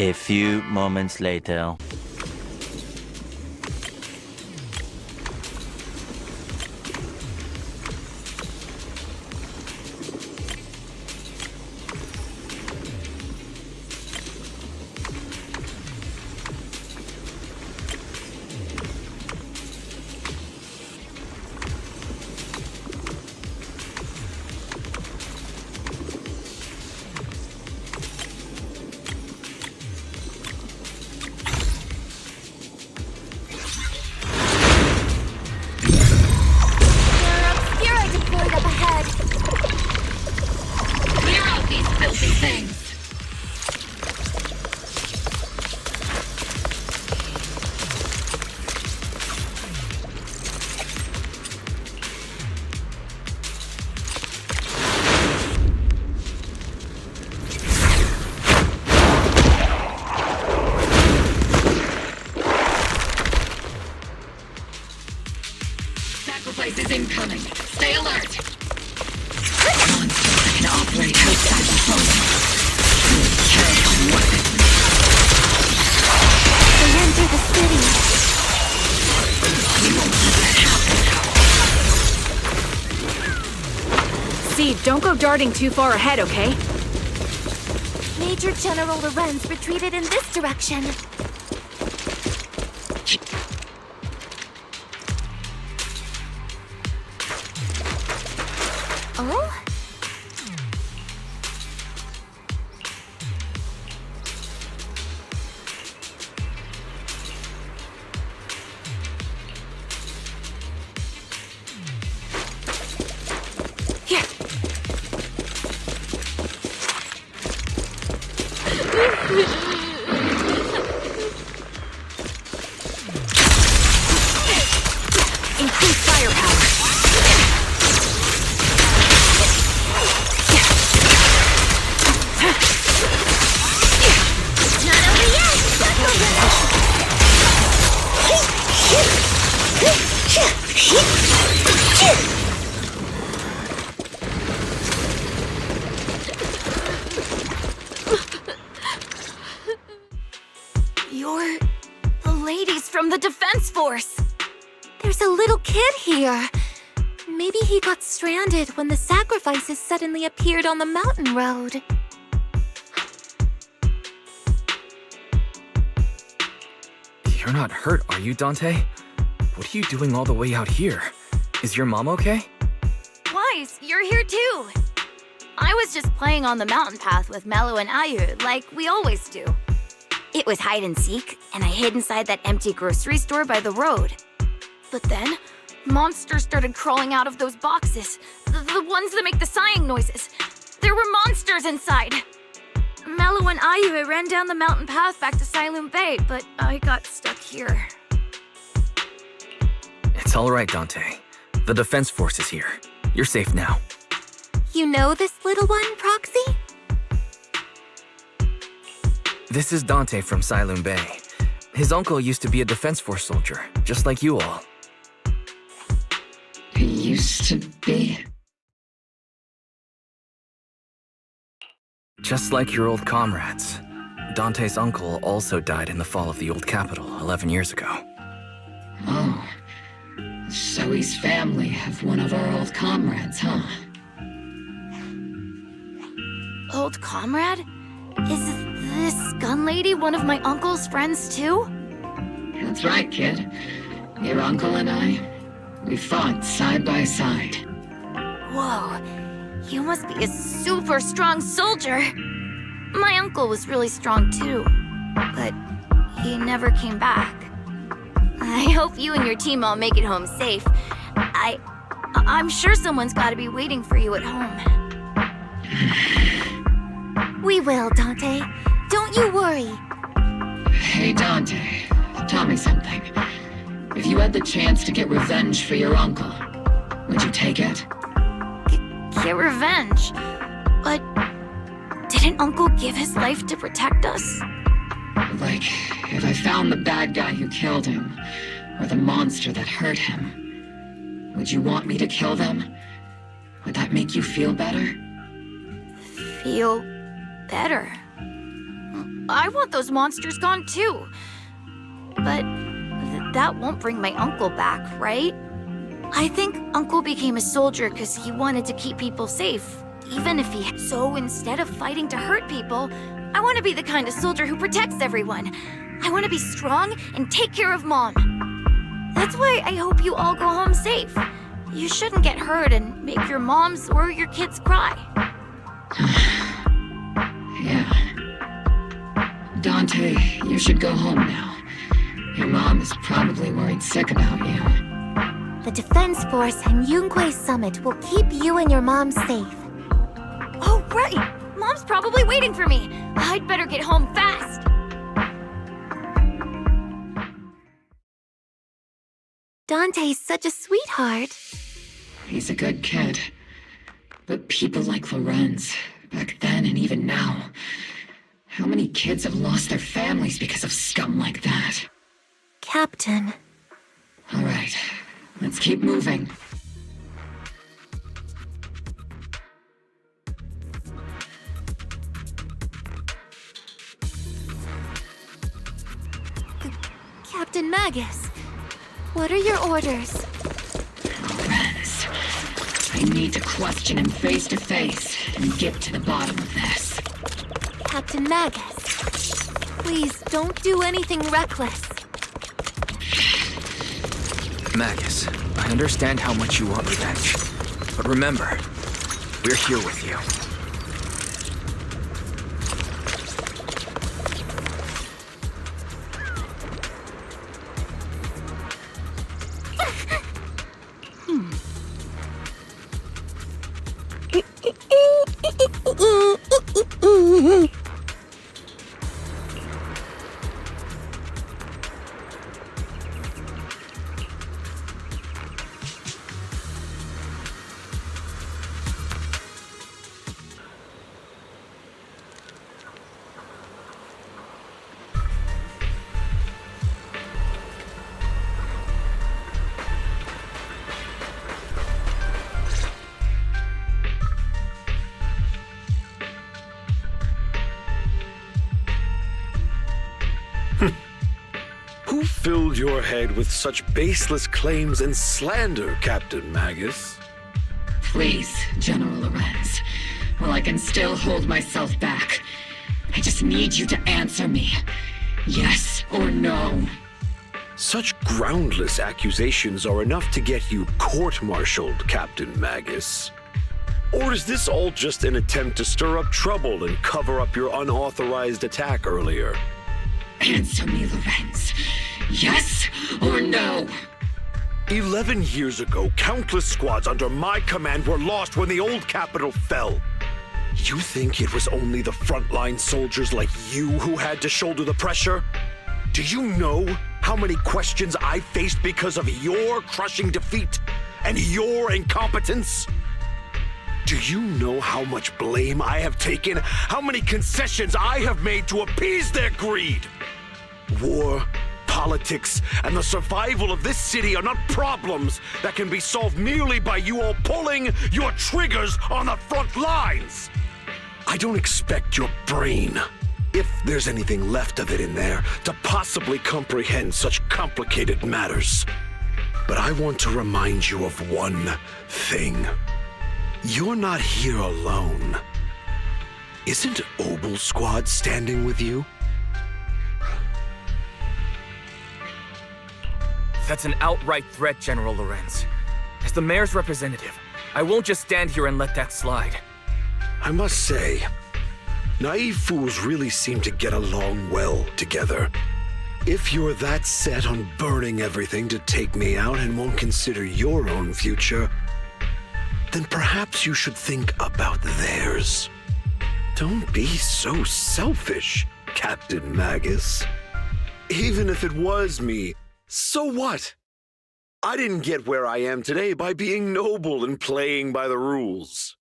[SPEAKER 19] A few moments later.
[SPEAKER 11] Sacrifices incoming. Stay alert. Monsters can operate outside the home. Terrifying weapons.
[SPEAKER 4] They enter the city.
[SPEAKER 11] We won't let that happen.
[SPEAKER 17] Seed, don't go darting too far ahead, okay?
[SPEAKER 4] Major General Lorenz retreated in this direction. Oh?
[SPEAKER 16] Here.
[SPEAKER 17] Increase firepower.
[SPEAKER 18] Not over yet!
[SPEAKER 4] You're the ladies from the Defense Force. There's a little kid here. Maybe he got stranded when the sacrifices suddenly appeared on the mountain road.
[SPEAKER 12] You're not hurt, are you, Dante? What are you doing all the way out here? Is your mom okay?
[SPEAKER 4] Wise, you're here too. I was just playing on the mountain path with Mello and Ayu, like we always do. It was hide and seek, and I hid inside that empty grocery store by the road. But then, monsters started crawling out of those boxes. The ones that make the sighing noises. There were monsters inside. Mello and Ayu ran down the mountain path back to Saloon Bay, but I got stuck here.
[SPEAKER 12] It's all right, Dante. The Defense Force is here. You're safe now.
[SPEAKER 4] You know this little one, Proxy?
[SPEAKER 12] This is Dante from Saloon Bay. His uncle used to be a Defense Force soldier, just like you all.
[SPEAKER 11] He used to be.
[SPEAKER 12] Just like your old comrades. Dante's uncle also died in the fall of the old capital 11 years ago.
[SPEAKER 11] Oh. So his family have one of our old comrades, huh?
[SPEAKER 4] Old comrade? Is this gun lady one of my uncle's friends too?
[SPEAKER 11] That's right, kid. Your uncle and I, we fought side by side.
[SPEAKER 4] Whoa, you must be a super strong soldier. My uncle was really strong too, but he never came back. I hope you and your team all make it home safe. I'm sure someone's gotta be waiting for you at home. We will, Dante. Don't you worry.
[SPEAKER 11] Hey, Dante, tell me something. If you had the chance to get revenge for your uncle, would you take it?
[SPEAKER 4] Get revenge? But didn't Uncle give his life to protect us?
[SPEAKER 11] Like, if I found the bad guy who killed him, or the monster that hurt him, would you want me to kill them? Would that make you feel better?
[SPEAKER 4] Feel better?
[SPEAKER 17] I want those monsters gone too. But that won't bring my uncle back, right? I think Uncle became a soldier because he wanted to keep people safe, even if he... So instead of fighting to hurt people, I want to be the kind of soldier who protects everyone. I want to be strong and take care of Mom. That's why I hope you all go home safe. You shouldn't get hurt and make your moms or your kids cry.
[SPEAKER 11] Yeah. Dante, you should go home now. Your mom is probably worried sick about you.
[SPEAKER 4] The Defense Force and Yunque Summit will keep you and your mom safe.
[SPEAKER 17] Oh, right! Mom's probably waiting for me. I'd better get home fast.
[SPEAKER 4] Dante's such a sweetheart.
[SPEAKER 11] He's a good kid. But people like Lorenz, back then and even now, how many kids have lost their families because of scum like that?
[SPEAKER 4] Captain.
[SPEAKER 11] All right, let's keep moving.
[SPEAKER 4] Captain Magus, what are your orders?
[SPEAKER 11] Lorenz, I need to question him face to face and get to the bottom of this.
[SPEAKER 4] Captain Magus, please don't do anything reckless.
[SPEAKER 12] Magus, I understand how much you want revenge. But remember, we're here with you.
[SPEAKER 8] Who filled your head with such baseless claims and slander, Captain Magus?
[SPEAKER 11] Please, General Lorenz. While I can still hold myself back, I just need you to answer me. Yes or no?
[SPEAKER 8] Such groundless accusations are enough to get you court-martialed, Captain Magus. Or is this all just an attempt to stir up trouble and cover up your unauthorized attack earlier?
[SPEAKER 11] Answer me, Lorenz. Yes or no?
[SPEAKER 8] 11 years ago, countless squads under my command were lost when the old capital fell. You think it was only the frontline soldiers like you who had to shoulder the pressure? Do you know how many questions I faced because of your crushing defeat and your incompetence? Do you know how much blame I have taken? How many concessions I have made to appease their greed? War, politics, and the survival of this city are not problems that can be solved merely by you all pulling your triggers on the front lines. I don't expect your brain, if there's anything left of it in there, to possibly comprehend such complicated matters. But I want to remind you of one thing. You're not here alone. Isn't Obel Squad standing with you?
[SPEAKER 12] That's an outright threat, General Lorenz. As the mayor's representative, I won't just stand here and let that slide.
[SPEAKER 8] I must say, naive fools really seem to get along well together. If you're that set on burning everything to take me out and won't consider your own future, then perhaps you should think about theirs. Don't be so selfish, Captain Magus. Even if it was me, so what? I didn't get where I am today by being noble and playing by the rules.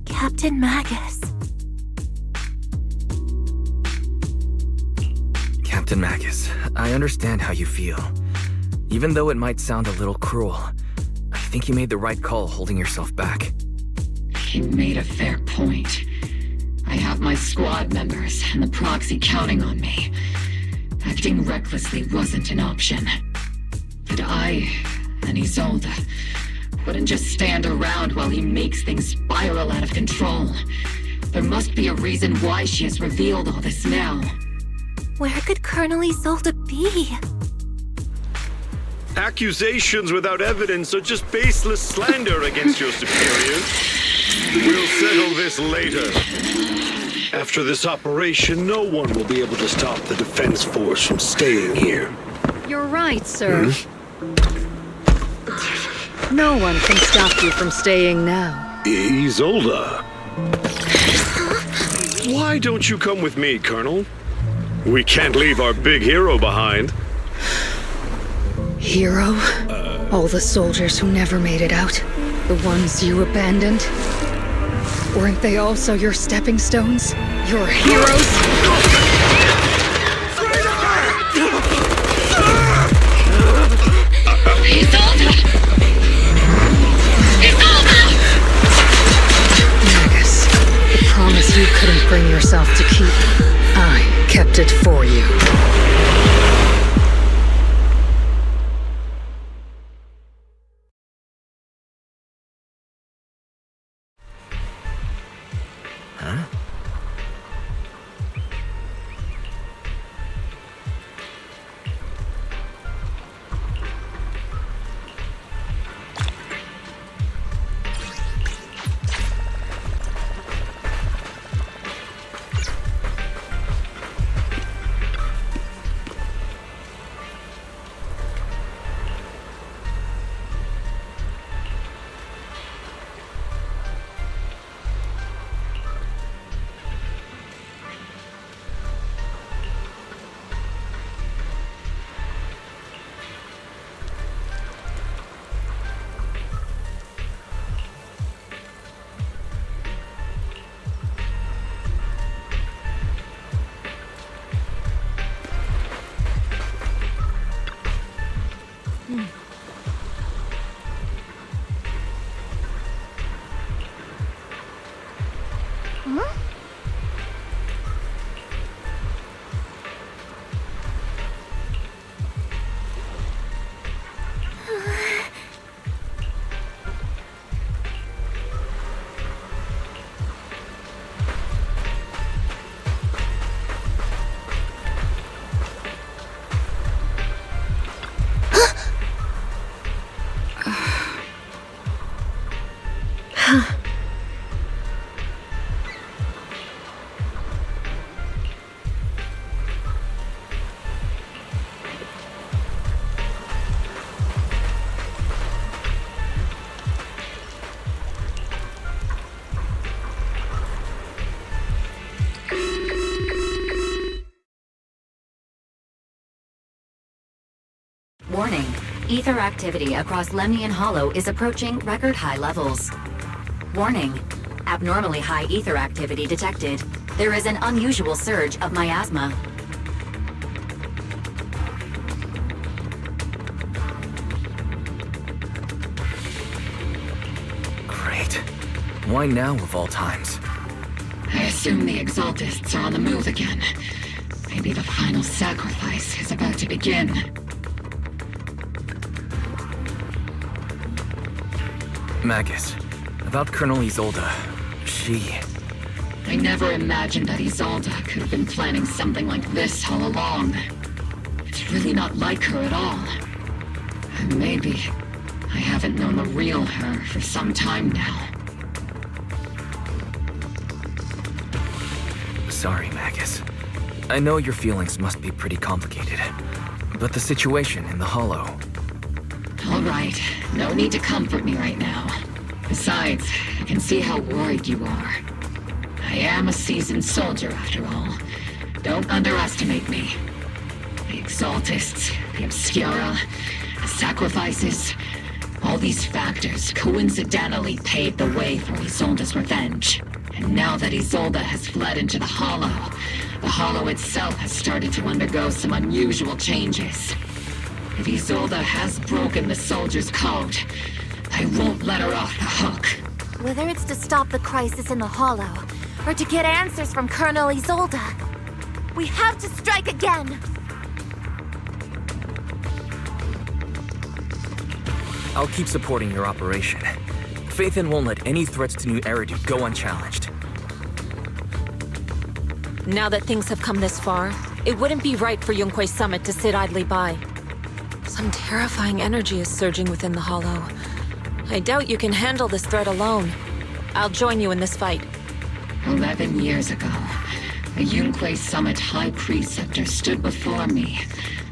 [SPEAKER 4] Captain Magus.
[SPEAKER 12] Captain Magus, I understand how you feel. Even though it might sound a little cruel, I think you made the right call holding yourself back.
[SPEAKER 11] He made a fair point. I have my squad members and the proxy counting on me. Acting recklessly wasn't an option. But I and Isolde wouldn't just stand around while he makes things spiral out of control. There must be a reason why she has revealed all this now.
[SPEAKER 4] Where could Colonel Isolde be?
[SPEAKER 8] Accusations without evidence are just baseless slander against your superiors. We'll settle this later. After this operation, no one will be able to stop the Defense Force from staying here.
[SPEAKER 10] You're right, sir. No one can stop you from staying now.
[SPEAKER 8] Isolde. Why don't you come with me, Colonel? We can't leave our big hero behind.
[SPEAKER 10] Hero? All the soldiers who never made it out? The ones you abandoned? Weren't they also your stepping stones? Your heroes? Magus, the promise you couldn't bring yourself to keep, I kept it for you.
[SPEAKER 20] Warning. Ether activity across Lemnian Hollow is approaching record high levels. Warning. Abnormally high ether activity detected. There is an unusual surge of miasma.
[SPEAKER 12] Great. Why now of all times?
[SPEAKER 11] I assume the Exaltists are on the move again. Maybe the final sacrifice is about to begin.
[SPEAKER 12] Magus, about Colonel Isolde, she...
[SPEAKER 11] I never imagined that Isolde could have been planning something like this all along. It's really not like her at all. And maybe I haven't known the real her for some time now.
[SPEAKER 12] Sorry, Magus. I know your feelings must be pretty complicated, but the situation in the Hollow...
[SPEAKER 11] All right, no need to comfort me right now. Besides, I can see how worried you are. I am a seasoned soldier, after all. Don't underestimate me. The Exaltists, the Obscura, the sacrifices, All these factors coincidentally paved the way for Isolde's revenge. And now that Isolde has fled into the Hollow itself has started to undergo some unusual changes. If Isolde has broken the soldier's code, I won't let her off the hook.
[SPEAKER 4] Whether it's to stop the crisis in the Hollow, or to get answers from Colonel Isolde, we have to strike again!
[SPEAKER 12] I'll keep supporting your operation. Phaethon won't let any threats to New Eridu go unchallenged.
[SPEAKER 15] Now that things have come this far, it wouldn't be right for Yunque's summit to sit idly by. Some terrifying energy is surging within the Hollow. I doubt you can handle this threat alone. I'll join you in this fight.
[SPEAKER 11] 11 years ago, a Yunque Summit High Preceptor stood before me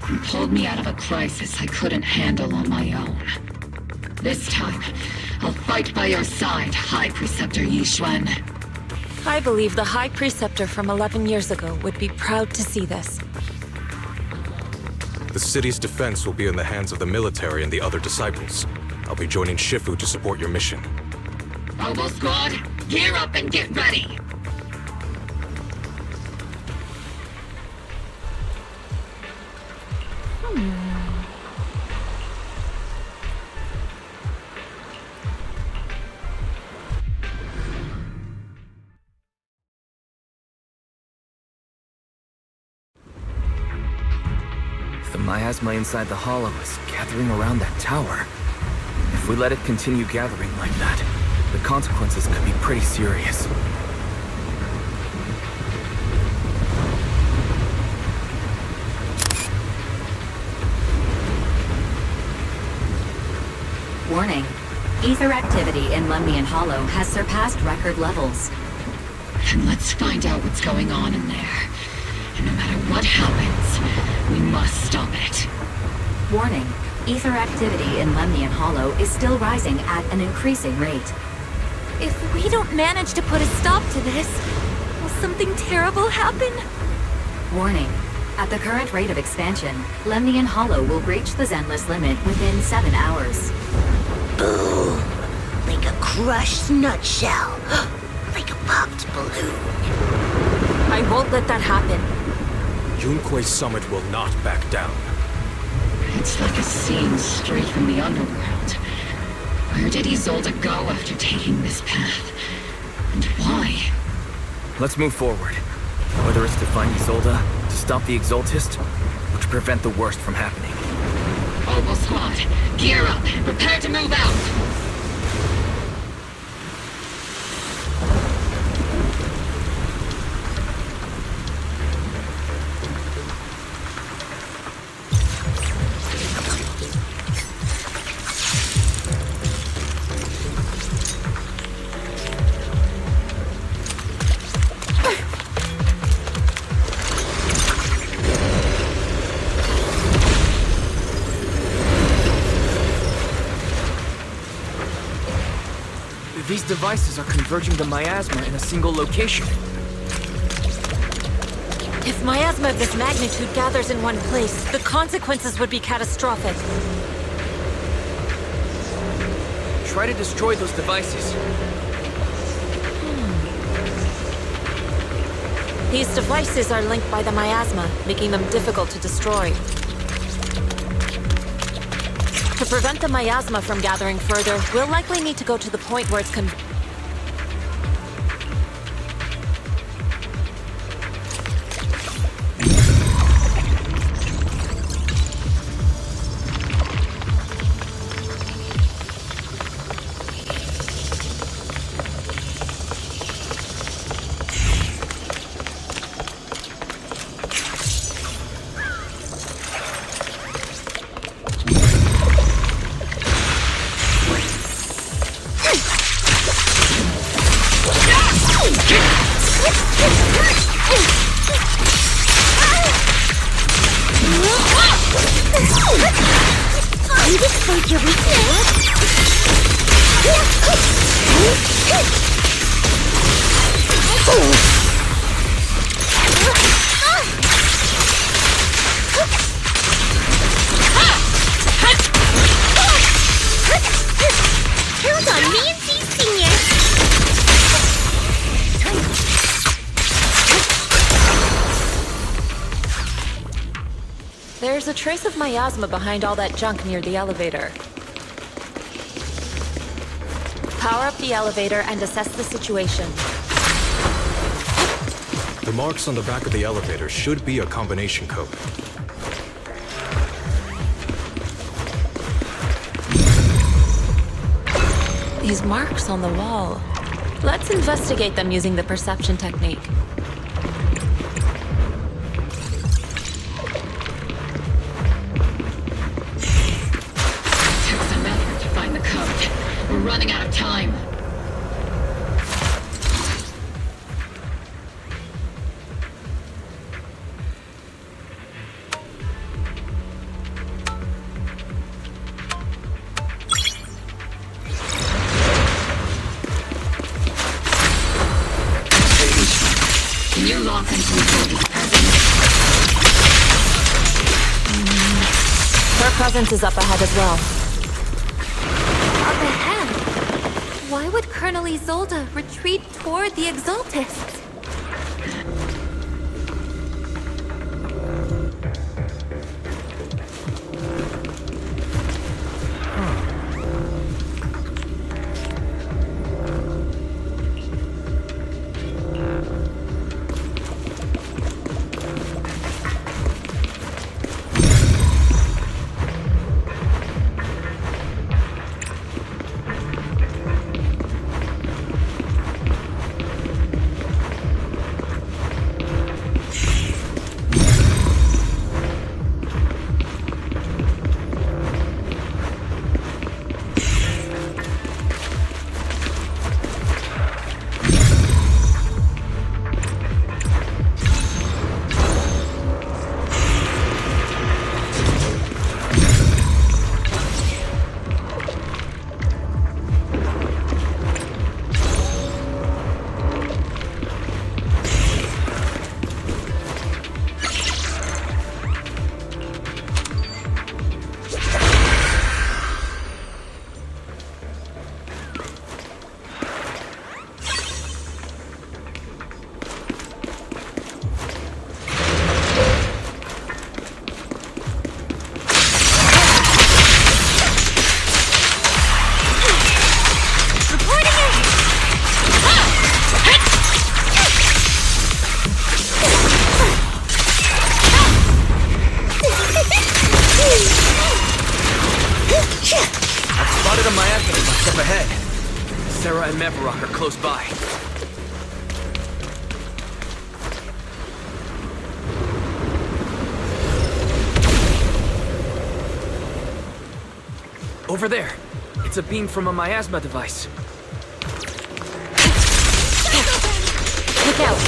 [SPEAKER 11] and pulled me out of a crisis I couldn't handle on my own. This time, I'll fight by your side, High Preceptor Yixuan.
[SPEAKER 15] I believe the High Preceptor from 11 years ago would be proud to see this.
[SPEAKER 7] The city's defense will be in the hands of the military and the other disciples. I'll be joining Shifu to support your mission.
[SPEAKER 11] Obo Squad, gear up and get ready!
[SPEAKER 12] The miasma inside the Hollow is gathering around that tower. If we let it continue gathering like that, the consequences could be pretty serious.
[SPEAKER 20] Warning. Ether activity in Lemnian Hollow has surpassed record levels.
[SPEAKER 11] And let's find out what's going on in there. And no matter what happens, we must stop it.
[SPEAKER 20] Warning. Ether activity in Lemnian Hollow is still rising at an increasing rate.
[SPEAKER 4] If we don't manage to put a stop to this, will something terrible happen?
[SPEAKER 20] Warning. At the current rate of expansion, Lemnian Hollow will reach the Zenless limit within 7 hours.
[SPEAKER 18] Boom! Like a crushed nutshell. Like a popped balloon.
[SPEAKER 15] I won't let that happen.
[SPEAKER 7] Yunque's summit will not back down.
[SPEAKER 11] It's like a scene straight from the underworld. Where did Isolde go after taking this path? And why?
[SPEAKER 12] Let's move forward. Whether it's to find Isolde, to stop the Exaltist, or to prevent the worst from happening.
[SPEAKER 11] Obo Squad, gear up and prepare to move out!
[SPEAKER 12] These devices are converging the miasma in a single location.
[SPEAKER 15] If miasma of this magnitude gathers in one place, the consequences would be catastrophic.
[SPEAKER 12] Try to destroy those devices.
[SPEAKER 15] These devices are linked by the miasma, making them difficult to destroy. To prevent the miasma from gathering further, we'll likely need to go to the point where it's There's a trace of miasma behind all that junk near the elevator. Power up the elevator and assess the situation.
[SPEAKER 7] The marks on the back of the elevator should be a combination code.
[SPEAKER 15] These marks on the wall. Let's investigate them using the perception technique.
[SPEAKER 11] Took some effort to find the code. We're running out of time. Can you lock into the
[SPEAKER 15] Her presence is up ahead as well.
[SPEAKER 4] Up ahead? Why would Colonel Isolde retreat toward the Exaltists?
[SPEAKER 9] Close by. Over there. It's a beam from a miasma device.
[SPEAKER 15] Look out!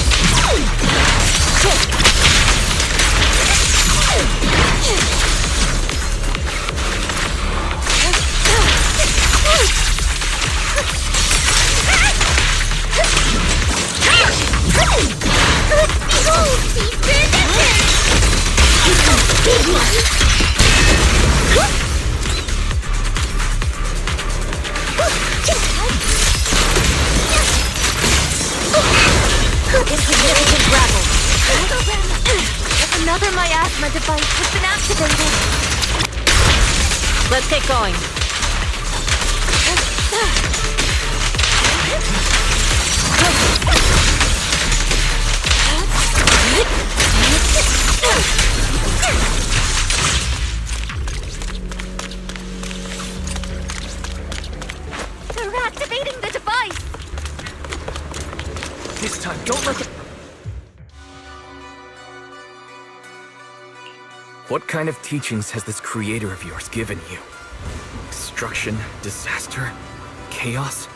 [SPEAKER 4] Insignificant gravel. Another miasma device has been activated.
[SPEAKER 15] Let's get going.
[SPEAKER 4] They're activating the device.
[SPEAKER 9] This time, don't let it... What kind of teachings has this creator of yours given you? Destruction, disaster, chaos?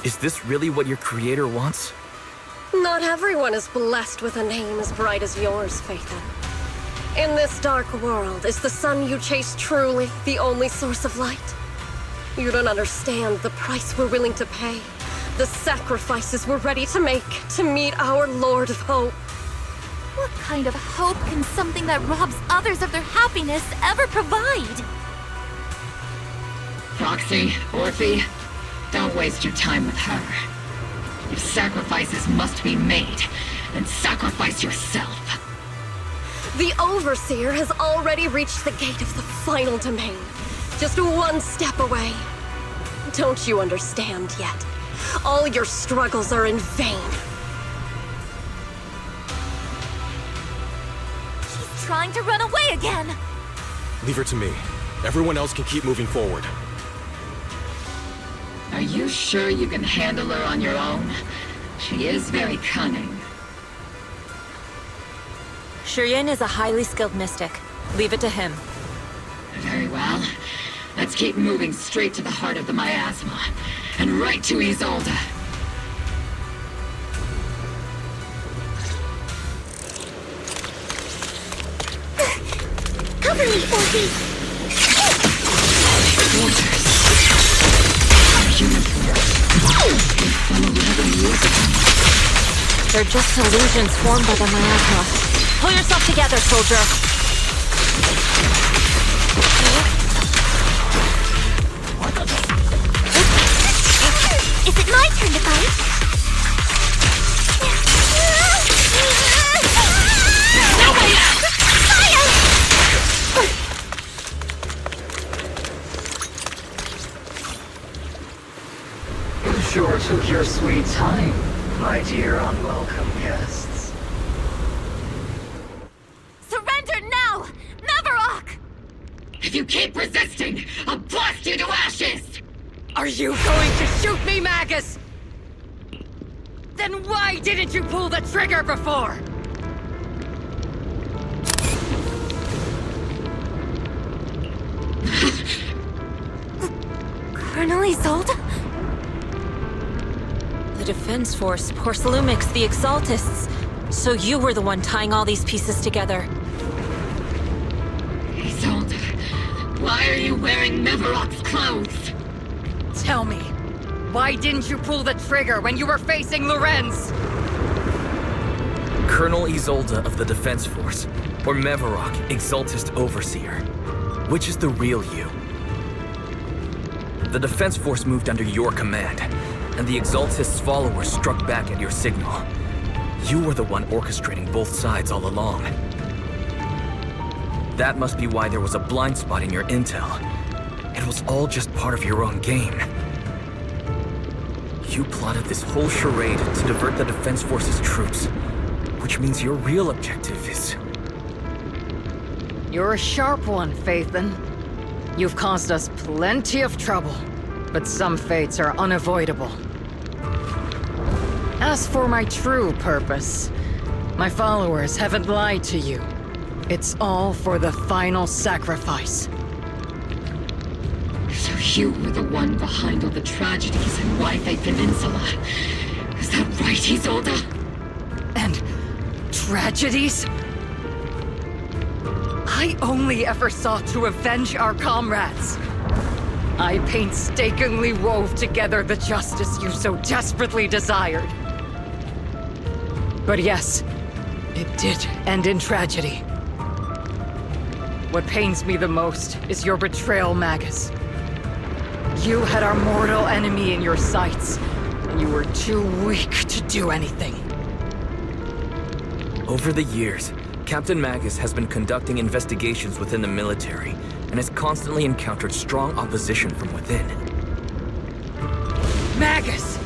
[SPEAKER 9] Is this really what your creator wants?
[SPEAKER 14] Not everyone is blessed with a name as bright as yours, Phaethon. In this dark world, is the sun you chase truly the only source of light? You don't understand the price we're willing to pay, the sacrifices we're ready to make to meet our Lord of Hope.
[SPEAKER 4] What kind of hope can something that robs others of their happiness ever provide?
[SPEAKER 11] Roxy, Orphe, don't waste your time with her. If sacrifices must be made, then sacrifice yourself.
[SPEAKER 14] The Overseer has already reached the gate of the final domain. Just one step away. Don't you understand yet? All your struggles are in vain.
[SPEAKER 4] She's trying to run away again!
[SPEAKER 7] Leave her to me. Everyone else can keep moving forward.
[SPEAKER 11] Are you sure you can handle her on your own? She is very cunning.
[SPEAKER 15] Shiryen is a highly skilled mystic. Leave it to him.
[SPEAKER 11] Very well. Let's keep moving straight to the heart of the miasma, and right to Isolde.
[SPEAKER 18] Cover me, Orphe!
[SPEAKER 15] They're just illusions formed by the miasma. Pull yourself together, soldier.
[SPEAKER 4] Is it my turn to fight?
[SPEAKER 21] You sure took your sweet time, my dear unwelcome guests.
[SPEAKER 4] Surrender now! Mavarok!
[SPEAKER 11] If you keep resisting, I'll blast you to ashes!
[SPEAKER 10] Are you going to shoot me, Magus? Then why didn't you pull the trigger before?
[SPEAKER 4] Colonel Isolde?
[SPEAKER 15] The Defense Force, Porcelumix, the Exaltists. So you were the one tying all these pieces together.
[SPEAKER 11] Isolde, why are you wearing Mavarok's clothes?
[SPEAKER 10] Tell me, why didn't you pull the trigger when you were facing Lorenz?
[SPEAKER 12] Colonel Isolde of the Defense Force, or Mavarok, Exaltist Overseer. Which is the real you? The Defense Force moved under your command, and the Exaltist's followers struck back at your signal. You were the one orchestrating both sides all along. That must be why there was a blind spot in your intel. It was all just part of your own game. You plotted this whole charade to divert the Defense Force's troops, which means your real objective is...
[SPEAKER 10] You're a sharp one, Phaethon. You've caused us plenty of trouble, but some fates are unavoidable. As for my true purpose, my followers haven't lied to you. It's all for the final sacrifice.
[SPEAKER 11] So you were the one behind all the tragedies in Wi-Fi Peninsula. Is that right, Isolde?
[SPEAKER 10] And tragedies? I only ever sought to avenge our comrades. I painstakingly wove together the justice you so desperately desired. But yes, it did end in tragedy. What pains me the most is your betrayal, Magus. You had our mortal enemy in your sights, and you were too weak to do anything.
[SPEAKER 12] Over the years, Captain Magus has been conducting investigations within the military and has constantly encountered strong opposition from within.
[SPEAKER 10] Magus!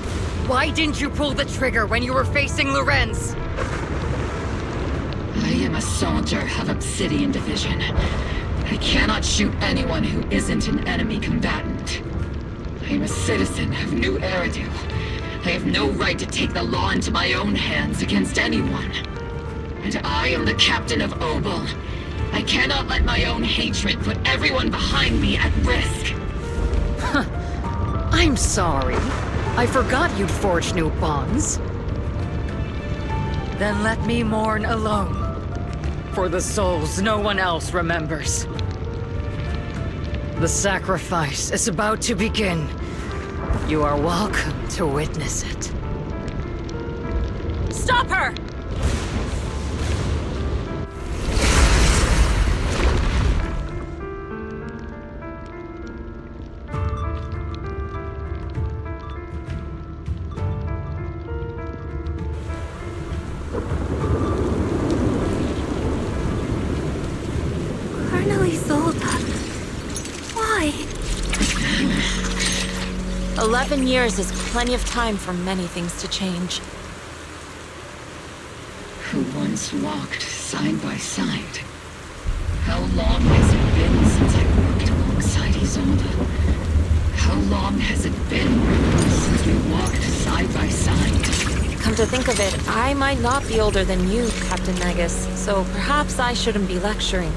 [SPEAKER 10] Why didn't you pull the trigger when you were facing Lorenz?
[SPEAKER 11] I am a soldier of Obsidian Division. I cannot shoot anyone who isn't an enemy combatant. I am a citizen of New Eridu. I have no right to take the law into my own hands against anyone. And I am the captain of Obel. I cannot let my own hatred put everyone behind me at risk.
[SPEAKER 10] I'm sorry. I forgot you'd forged new bonds. Then let me mourn alone. For the souls no one else remembers. The sacrifice is about to begin. You are welcome to witness it.
[SPEAKER 15] Stop her! 11 years is plenty of time for many things to change.
[SPEAKER 11] Who once walked side by side. How long has it been since I worked alongside Isolde? How long has it been since we walked side by side?
[SPEAKER 15] Come to think of it, I might not be older than you, Captain Magus, so perhaps I shouldn't be lecturing.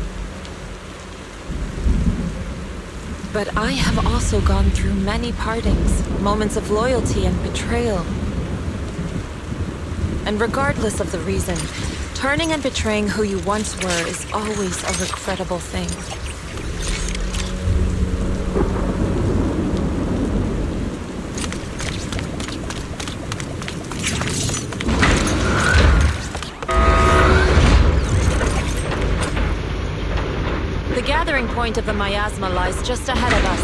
[SPEAKER 15] But I have also gone through many partings, moments of loyalty and betrayal. And regardless of the reason, turning and betraying who you once were is always a regrettable thing. The gathering point of the miasma lies just ahead of us.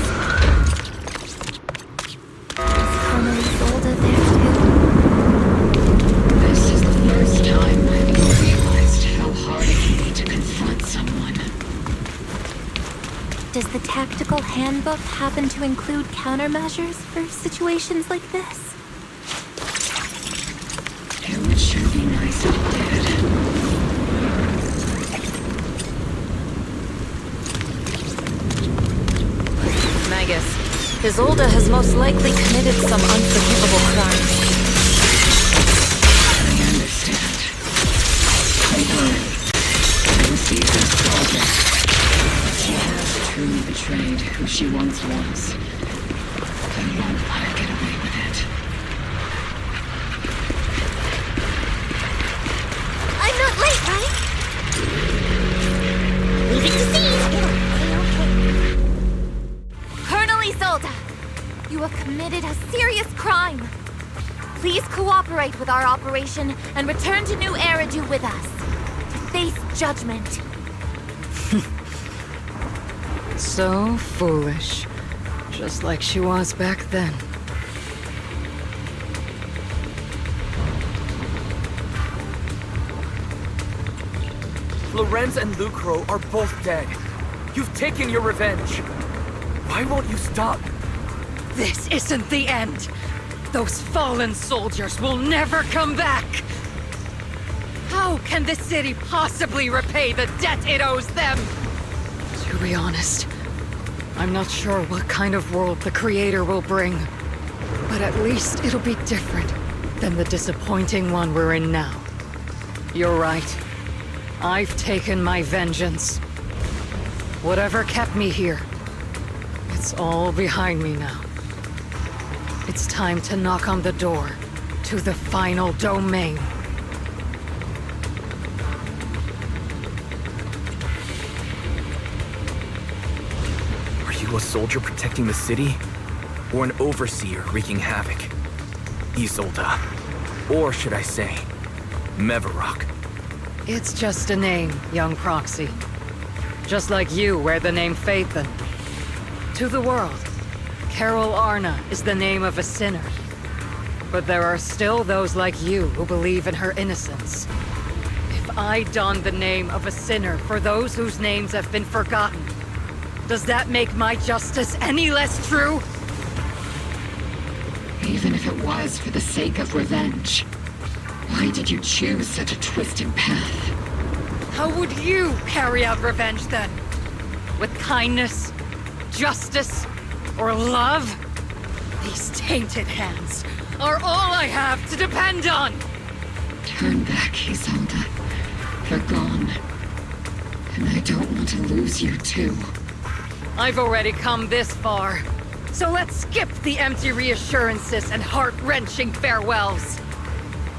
[SPEAKER 11] This is the first time I've ever realized how hard it can be to confront someone.
[SPEAKER 4] Does the tactical handbook happen to include countermeasures for situations like this?
[SPEAKER 11] It would sure be nice if it did.
[SPEAKER 15] Magus, Isolde has most likely committed some unforgivable crimes.
[SPEAKER 11] I understand. Don't worry. I received this project. She has truly betrayed who she once was. I won't let her get away with it.
[SPEAKER 14] I'm not late, right? Leave it to see.
[SPEAKER 4] Colonel Isolde, you have committed a serious crime. Please cooperate with our operation and return to New Eridu with us to face judgment.
[SPEAKER 10] So foolish. Just like she was back then.
[SPEAKER 1] Lorenz and Lucro are both dead. You've taken your revenge. Why won't you stop?
[SPEAKER 10] This isn't the end. Those fallen soldiers will never come back. How can the city possibly repay the debt it owes them? To be honest, I'm not sure what kind of world the Creator will bring. But at least it'll be different than the disappointing one we're in now. You're right. I've taken my vengeance. Whatever kept me here, it's all behind me now. It's time to knock on the door to the final domain.
[SPEAKER 12] Are you a soldier protecting the city? Or an overseer wreaking havoc? Isolde. Or should I say, Mevarok.
[SPEAKER 10] It's just a name, young proxy. Just like you wear the name Phaethon. To the world, Carol Arna is the name of a sinner. But there are still those like you who believe in her innocence. If I don the name of a sinner for those whose names have been forgotten, does that make my justice any less true?
[SPEAKER 11] Even if it was for the sake of revenge, why did you choose such a twisted path?
[SPEAKER 10] How would you carry out revenge then? With kindness, justice, or love? These tainted hands are all I have to depend on!
[SPEAKER 11] Turn back, Isolde. They're gone. And I don't want to lose you too.
[SPEAKER 10] I've already come this far. So let's skip the empty reassurances and heart-wrenching farewells.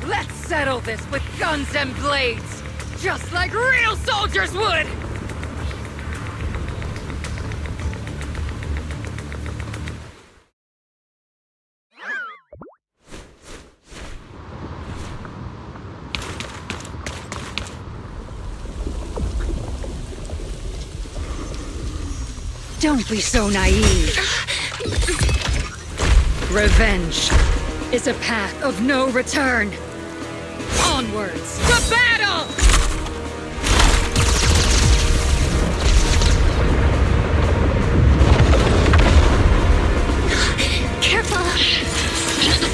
[SPEAKER 10] Let's settle this with guns and blades, just like real soldiers would! Don't be so naive. Revenge is a path of no return. Onwards to battle!
[SPEAKER 14] Careful!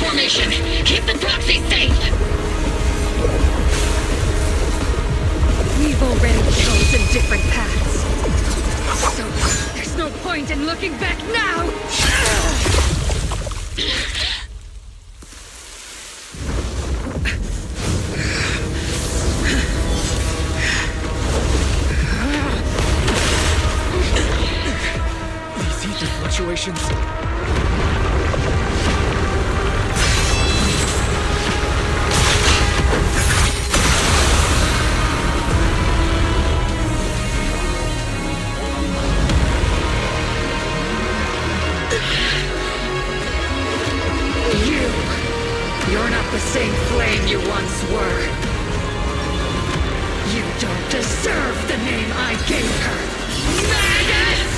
[SPEAKER 11] formation. Keep the proxy safe.
[SPEAKER 16] We've already chosen different paths. So, there's no point in looking back now!
[SPEAKER 1] These ether fluctuations.
[SPEAKER 16] You're not the same flame you once were. You don't deserve the name I gave her. Magus!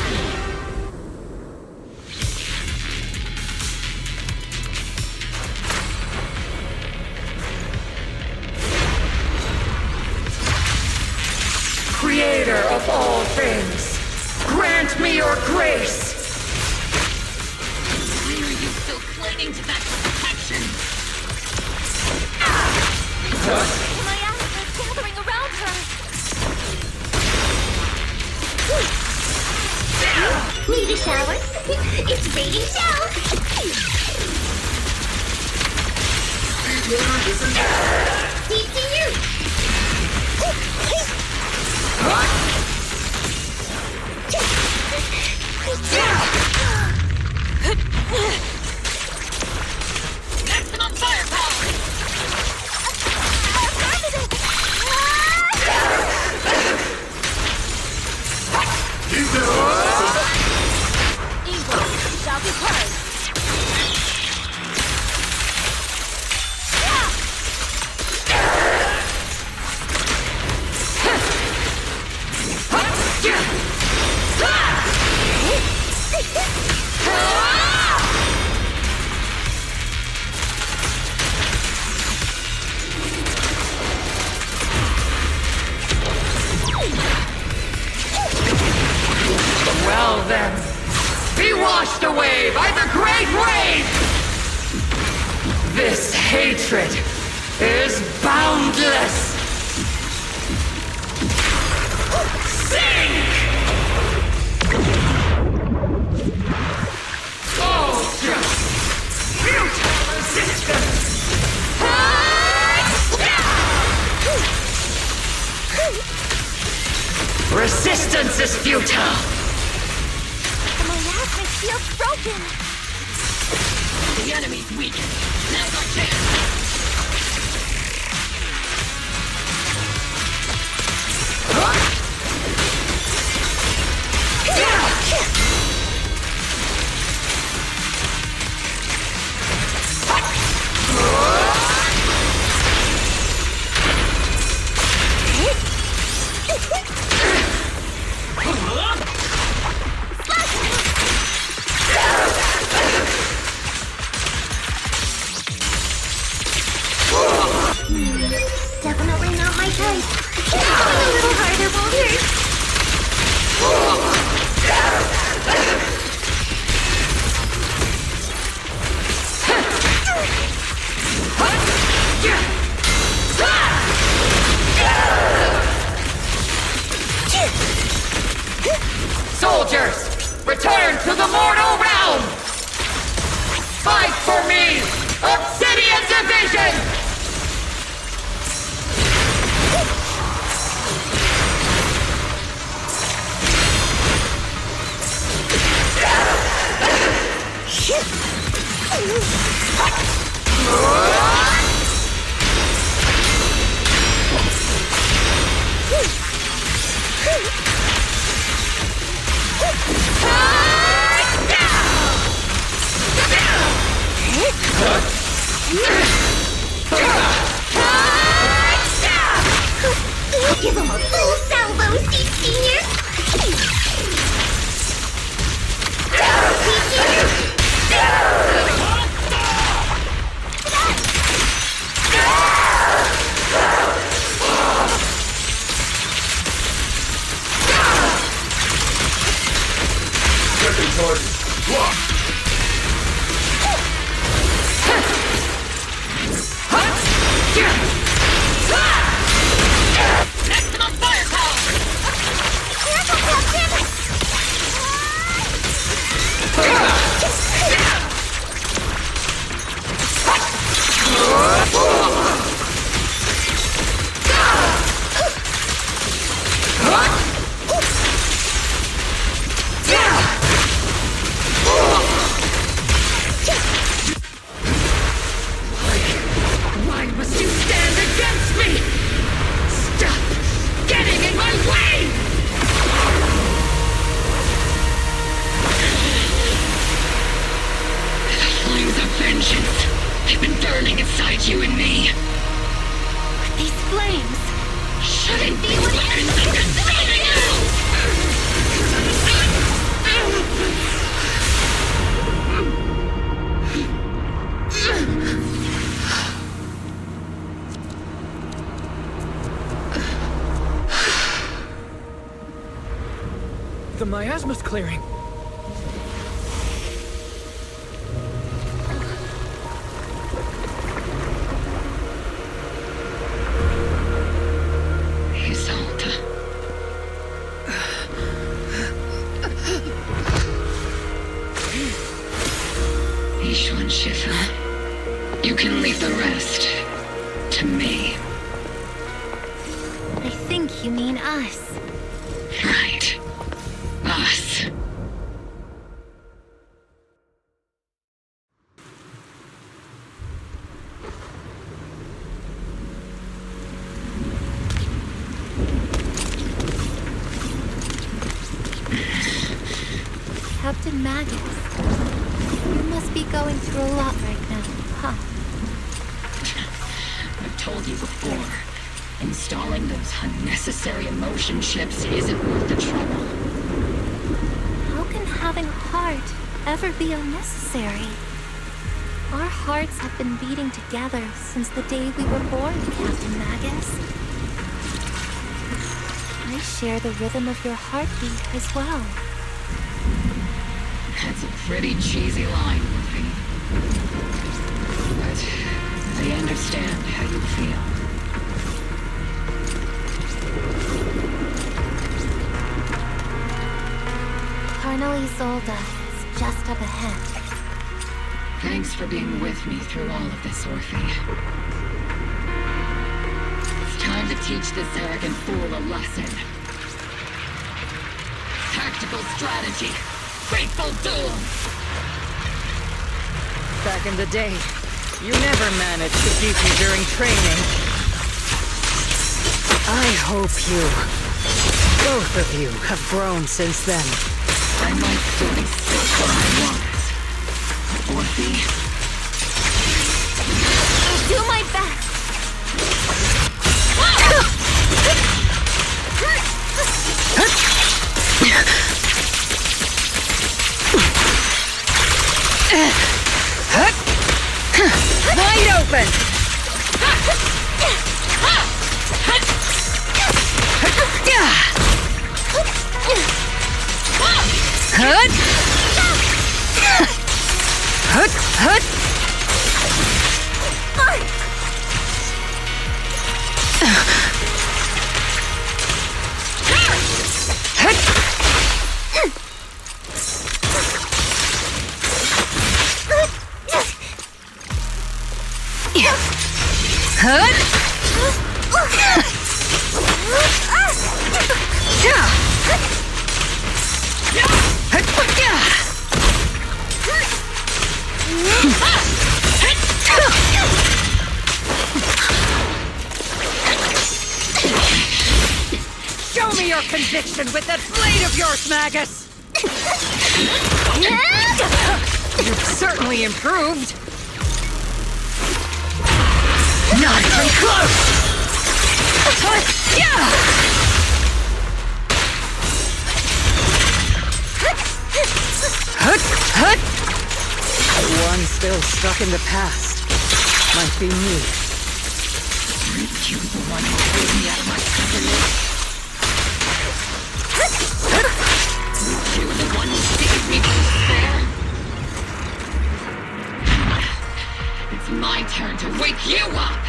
[SPEAKER 16] Creator of all things, grant me your grace!
[SPEAKER 11] Why are you still clinging to that protection?
[SPEAKER 4] My ass is gathering around her.
[SPEAKER 18] Need a shower? It's raining down. Deep to you.
[SPEAKER 11] Maximum firepower!
[SPEAKER 4] Evil shall be purged.
[SPEAKER 16] Well then, be washed away by the great rain! This hatred is boundless! Sink! Oh, just futile resistance! Resistance is futile!
[SPEAKER 4] My miasmic field's broken.
[SPEAKER 11] The enemy's weak. Now's our chance.
[SPEAKER 18] Definitely not my type. A little harder won't hurt.
[SPEAKER 16] Soldiers, return to the mortal realm! Fight for me, Obsidian Division!
[SPEAKER 11] inside you and me.
[SPEAKER 4] These flames
[SPEAKER 11] Shouldn't be weapons that contain you!
[SPEAKER 1] The miasma's clearing.
[SPEAKER 11] Isolde. Ishwan Shifa. You can leave the rest to me.
[SPEAKER 4] I think you mean us.
[SPEAKER 11] Right. Us.
[SPEAKER 4] Captain Magus, you must be going through a lot right now, huh?
[SPEAKER 11] I've told you before, installing those unnecessary emotion chips isn't worth the trouble.
[SPEAKER 4] How can having a heart ever be unnecessary? Our hearts have been beating together since the day we were born, Captain Magus. I share the rhythm of your heartbeat as well.
[SPEAKER 11] That's a pretty cheesy line, Luffy. But I understand how you feel.
[SPEAKER 4] Colonel Isolde is just up ahead.
[SPEAKER 11] Thanks for being with me through all of this, Orphe. It's time to teach this arrogant fool a lesson. Tactical strategy. Fateful duel!
[SPEAKER 10] Back in the day, you never managed to beat me during training. I hope both of you, have grown since then.
[SPEAKER 11] I might still be sick where I was. Orphe.
[SPEAKER 4] I'll do my best.
[SPEAKER 10] Wide open!
[SPEAKER 16] Show me your conviction with that blade of yours, Magus!
[SPEAKER 10] You've certainly improved.
[SPEAKER 16] Not even close!
[SPEAKER 10] One still stuck in the past. Might be me.
[SPEAKER 11] Aren't you the one who pulled me out of my stubbornness? Aren't you the one who saved me from despair? It's my turn to wake you up!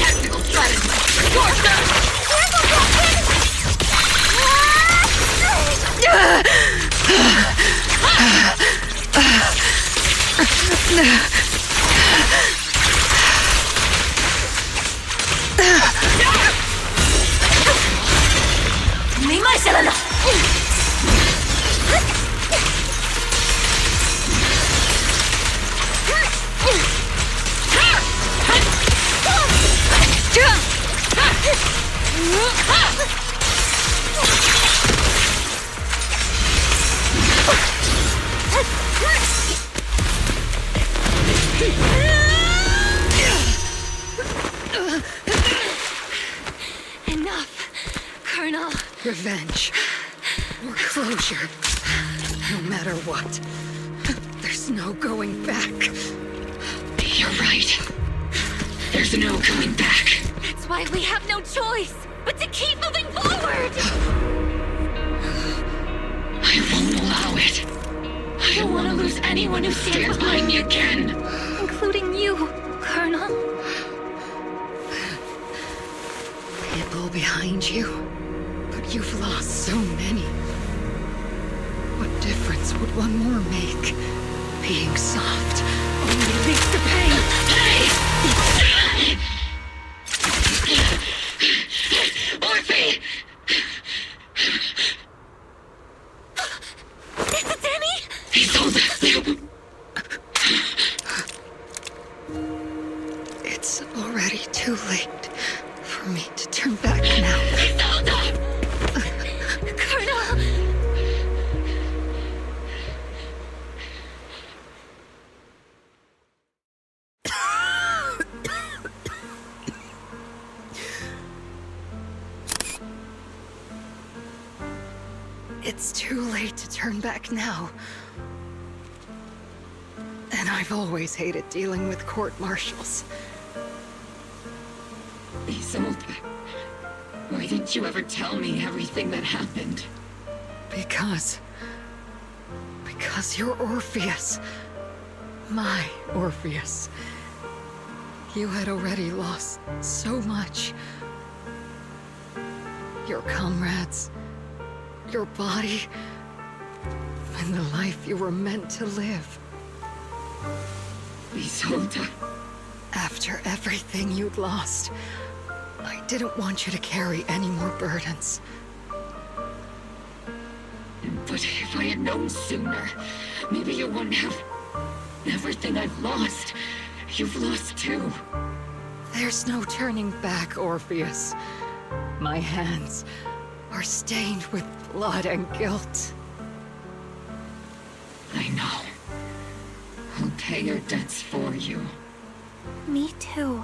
[SPEAKER 11] Technical strategy! Corsair
[SPEAKER 4] 敗者なんだ。
[SPEAKER 16] Enough, Colonel. Revenge. Or closure. No matter what. There's no going back.
[SPEAKER 11] You're right. There's no going back.
[SPEAKER 4] That's why we have no choice but to keep moving forward!
[SPEAKER 11] I won't allow it. I don't want to lose anyone who stands behind me again.
[SPEAKER 4] Including you, Colonel.
[SPEAKER 16] People behind you. But you've lost so many. What difference would one more make? Being soft only leads to pain.
[SPEAKER 11] Orphe!
[SPEAKER 4] Is it Danny?
[SPEAKER 11] He's on the...
[SPEAKER 16] It's already too late for me to turn back now.
[SPEAKER 4] Colonel!
[SPEAKER 16] It's too late to turn back now. And I've always hated dealing with court-martials.
[SPEAKER 11] Isolde, why didn't you ever tell me everything that happened?
[SPEAKER 16] Because you're Orpheus. My Orpheus. You had already lost so much. Your comrades, your body, and the life you were meant to live.
[SPEAKER 11] Isolde.
[SPEAKER 16] After everything you'd lost, I didn't want you to carry any more burdens.
[SPEAKER 11] But if I had known sooner, maybe you wouldn't have... Everything I've lost, you've lost too.
[SPEAKER 16] There's no turning back, Orpheus. My hands are stained with blood and guilt.
[SPEAKER 11] I know. I'll pay your debts for you.
[SPEAKER 4] Me too.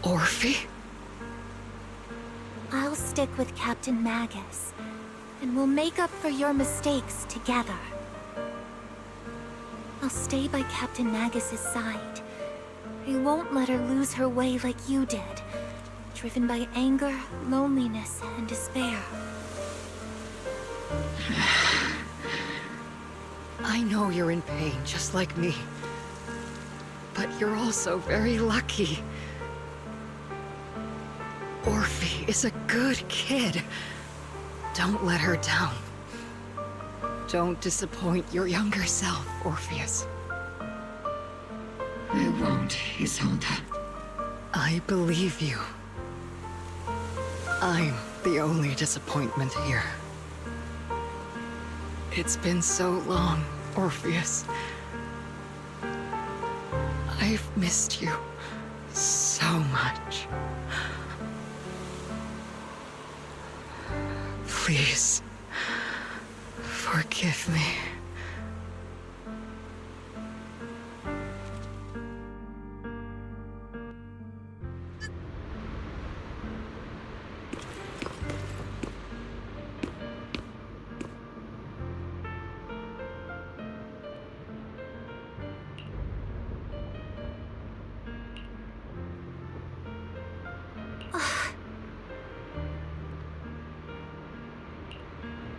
[SPEAKER 16] Orphe?
[SPEAKER 4] I'll stick with Captain Magus, and we'll make up for your mistakes together. I'll stay by Captain Magus's side. I won't let her lose her way like you did, driven by anger, loneliness, and despair.
[SPEAKER 16] I know you're in pain, just like me. But you're also very lucky. Orphe is a good kid. Don't let her down. Don't disappoint your younger self, Orpheus.
[SPEAKER 11] I won't, Isolde.
[SPEAKER 16] I believe you. I'm the only disappointment here. It's been so long, Orpheus. I've missed you so much. Please, forgive me.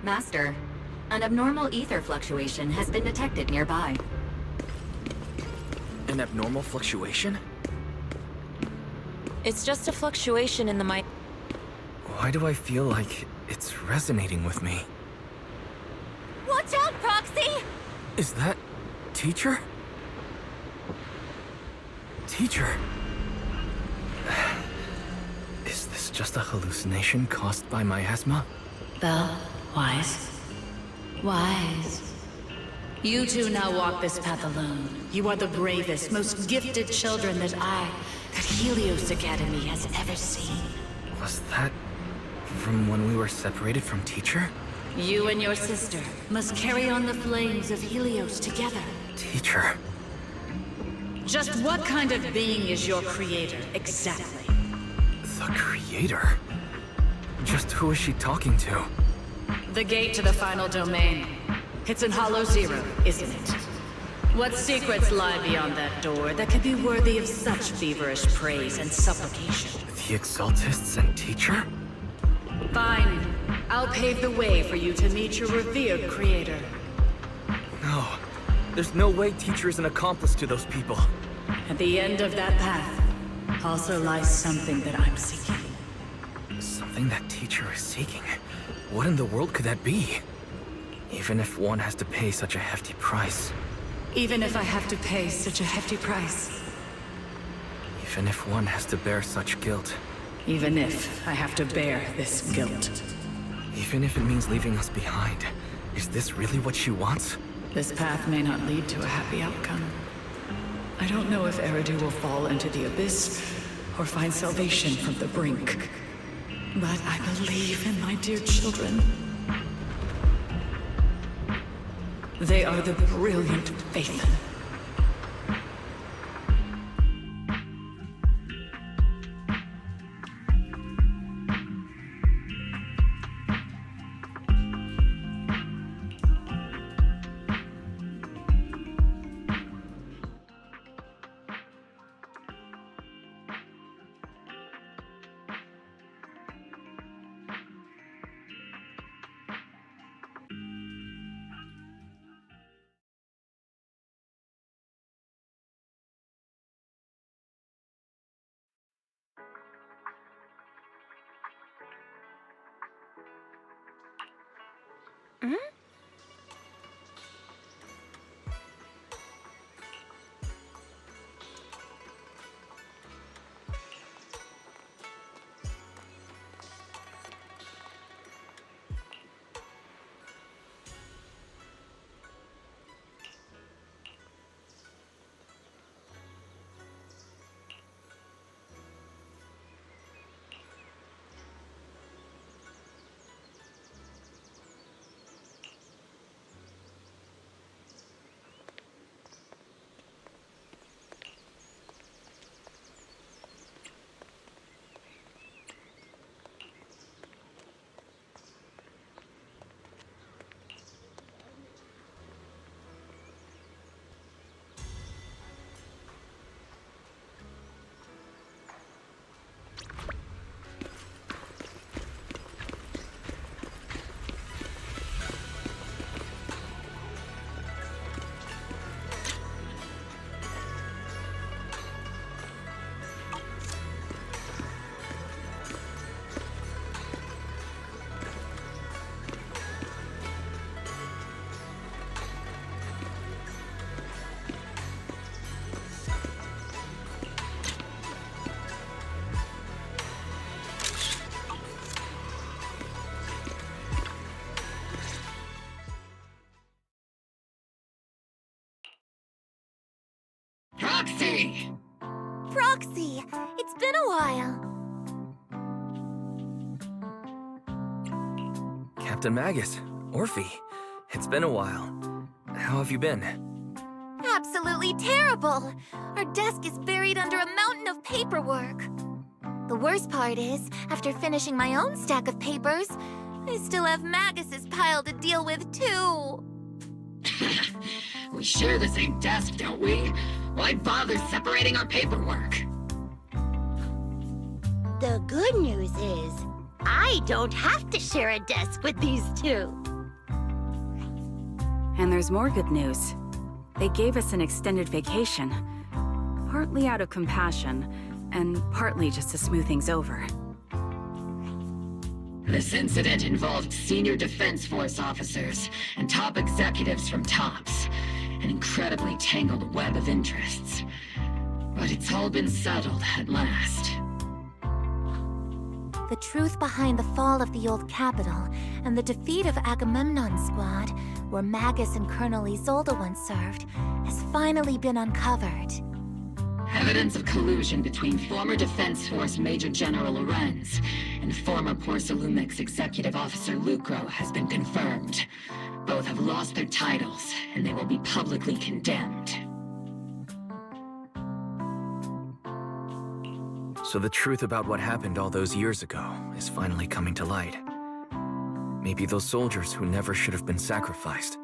[SPEAKER 20] Master, an abnormal ether fluctuation has been detected nearby.
[SPEAKER 12] An abnormal fluctuation?
[SPEAKER 15] It's just a fluctuation in the mic.
[SPEAKER 12] Why do I feel like it's resonating with me?
[SPEAKER 4] Watch out, Proxy!
[SPEAKER 12] Is that... Teacher? Teacher? Is this just a hallucination caused by my asthma?
[SPEAKER 3] Belle, Wise. Wise. You two now walk this path alone. You are the bravest, most gifted children that Helios Academy has ever seen.
[SPEAKER 12] Was that from when we were separated from teacher?
[SPEAKER 3] You and your sister must carry on the flames of Helios together.
[SPEAKER 12] Teacher?
[SPEAKER 3] Just what kind of being is your creator, exactly?
[SPEAKER 12] The creator? Just who is she talking to?
[SPEAKER 3] The gate to the final domain. It's in Hollow Zero, isn't it? What secrets lie beyond that door that could be worthy of such feverish praise and supplication?
[SPEAKER 12] The Exaltists and teacher?
[SPEAKER 3] Fine. I'll pave the way for you to meet your revered creator.
[SPEAKER 12] No. There's no way teacher is an accomplice to those people.
[SPEAKER 3] At the end of that path also lies something that I'm seeking.
[SPEAKER 12] Something that teacher is seeking? What in the world could that be? Even if one has to pay such a hefty price.
[SPEAKER 3] Even if I have to pay such a hefty price.
[SPEAKER 12] Even if one has to bear such guilt.
[SPEAKER 3] Even if I have to bear this guilt.
[SPEAKER 12] Even if it means leaving us behind. Is this really what she wants?
[SPEAKER 3] This path may not lead to a happy outcome. I don't know if Eridu will fall into the abyss or find salvation from the brink. But I believe in my dear children. They are the brilliant Faithen.
[SPEAKER 11] Proxy!
[SPEAKER 4] Proxy! It's been a while.
[SPEAKER 12] Captain Magus, Orphe, it's been a while. How have you been?
[SPEAKER 4] Absolutely terrible! Our desk is buried under a mountain of paperwork. The worst part is, after finishing my own stack of papers, I still have Magus's pile to deal with, too.
[SPEAKER 11] We share the same desk, don't we? Why bother separating our paperwork?
[SPEAKER 18] The good news is, I don't have to share a desk with these two.
[SPEAKER 17] And there's more good news. They gave us an extended vacation. Partly out of compassion, and partly just to smooth things over.
[SPEAKER 11] This incident involved senior Defense Force officers and top executives from TOPS. An incredibly tangled web of interests. But it's all been settled at last.
[SPEAKER 4] The truth behind the fall of the old capital and the defeat of Agamemnon's squad, where Magus and Colonel Isolde once served, has finally been uncovered.
[SPEAKER 11] Evidence of collusion between former Defense Force Major General Lorenz and former Porcelumix Executive Officer Lucro has been confirmed. Both have lost their titles, and they will be publicly condemned.
[SPEAKER 12] So the truth about what happened all those years ago is finally coming to light. Maybe those soldiers who never should have been sacrificed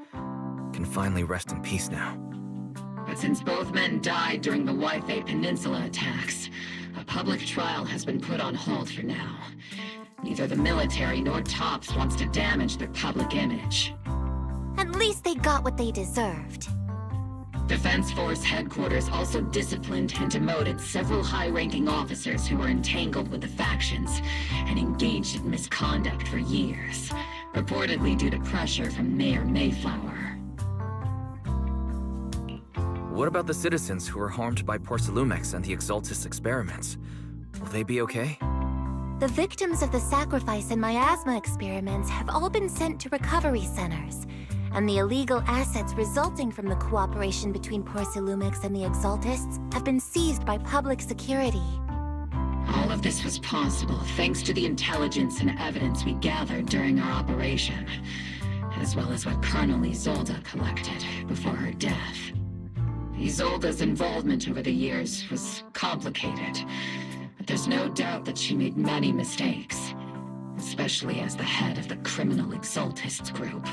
[SPEAKER 12] can finally rest in peace now.
[SPEAKER 11] But since both men died during the Waifei Peninsula attacks, a public trial has been put on hold for now. Neither the military nor TOPS wants to damage their public image.
[SPEAKER 4] At least they got what they deserved.
[SPEAKER 11] Defense Force headquarters also disciplined and demoted several high-ranking officers who were entangled with the factions and engaged in misconduct for years, reportedly due to pressure from Mayor Mayflower.
[SPEAKER 12] What about the citizens who were harmed by Porcelumix and the Exaltis experiments? Will they be okay?
[SPEAKER 4] The victims of the sacrifice and miasma experiments have all been sent to recovery centers, and the illegal assets resulting from the cooperation between Porcelumix and the Exaltists have been seized by public security.
[SPEAKER 11] All of this was possible thanks to the intelligence and evidence we gathered during our operation, as well as what Colonel Isolde collected before her death. Isolde's involvement over the years was complicated, but there's no doubt that she made many mistakes, especially as the head of the criminal Exaltists group.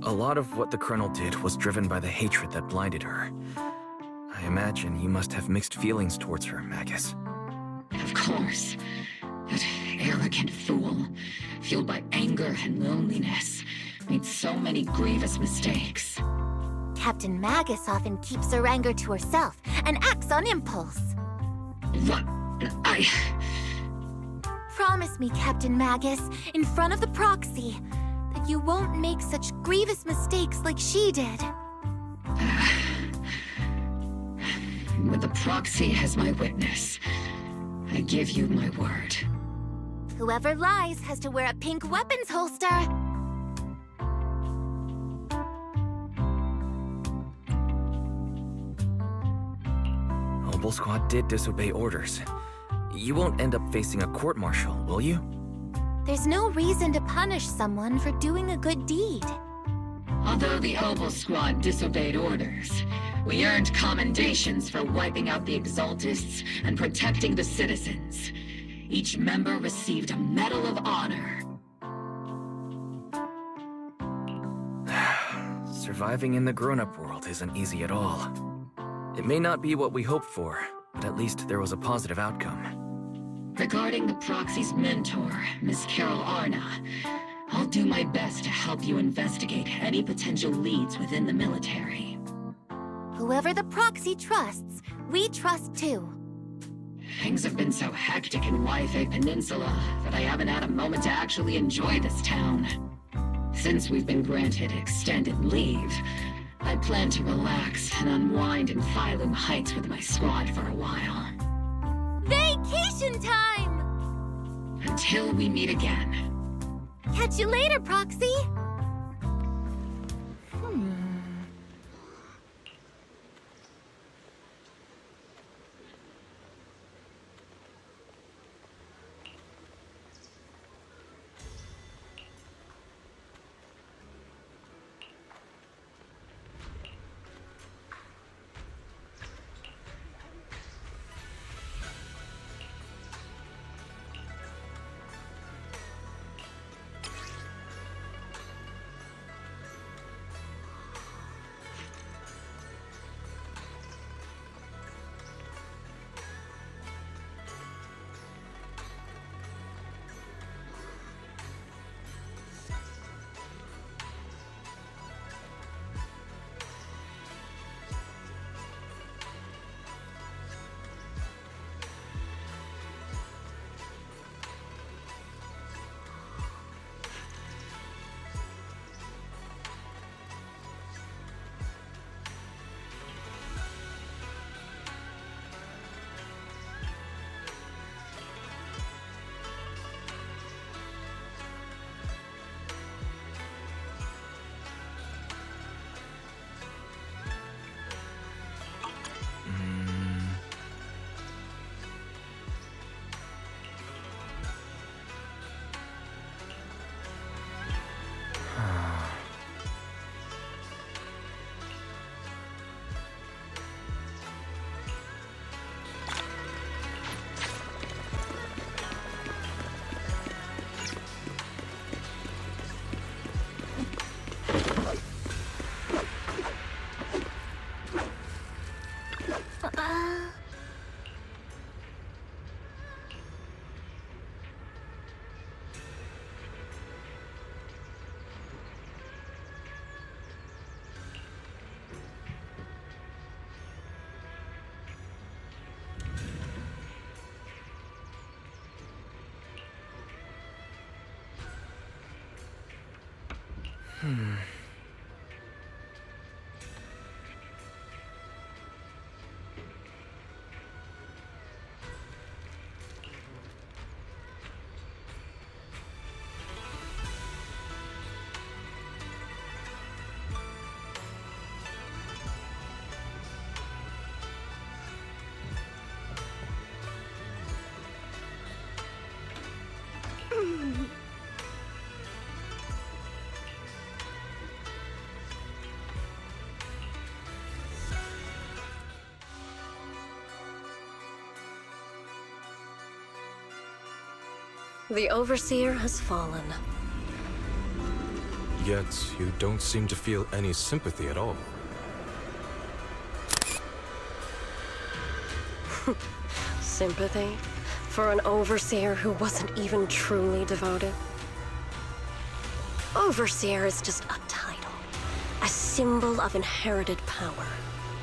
[SPEAKER 12] A lot of what the Colonel did was driven by the hatred that blinded her. I imagine you must have mixed feelings towards her, Magus.
[SPEAKER 11] Of course. That arrogant fool, fueled by anger and loneliness, made so many grievous mistakes.
[SPEAKER 4] Captain Magus often keeps her anger to herself and acts on impulse.
[SPEAKER 11] What?
[SPEAKER 4] Promise me, Captain Magus, in front of the proxy, that you won't make such grievous mistakes like she did.
[SPEAKER 11] With the proxy as my witness, I give you my word.
[SPEAKER 4] Whoever lies has to wear a pink weapons holster.
[SPEAKER 12] Obel Squad did disobey orders. You won't end up facing a court-martial, will you?
[SPEAKER 4] There's no reason to punish someone for doing a good deed.
[SPEAKER 11] Although the Obel Squad disobeyed orders, we earned commendations for wiping out the Exaltists and protecting the citizens. Each member received a Medal of Honor.
[SPEAKER 12] Surviving in the grown-up world isn't easy at all. It may not be what we hoped for, but at least there was a positive outcome.
[SPEAKER 11] Regarding the proxy's mentor, Miss Carol Arna, I'll do my best to help you investigate any potential leads within the military.
[SPEAKER 4] Whoever the proxy trusts, we trust too.
[SPEAKER 11] Things have been so hectic in Waifei Peninsula that I haven't had a moment to actually enjoy this town. Since we've been granted extended leave, I plan to relax and unwind in Phylum Heights with my squad for a while.
[SPEAKER 4] Vacation time!
[SPEAKER 11] Until we meet again.
[SPEAKER 4] Catch you later, Proxy!
[SPEAKER 14] The Overseer has fallen.
[SPEAKER 2] Yet, you don't seem to feel any sympathy at all.
[SPEAKER 14] Sympathy? For an Overseer who wasn't even truly devoted? Overseer is just a title. A symbol of inherited power.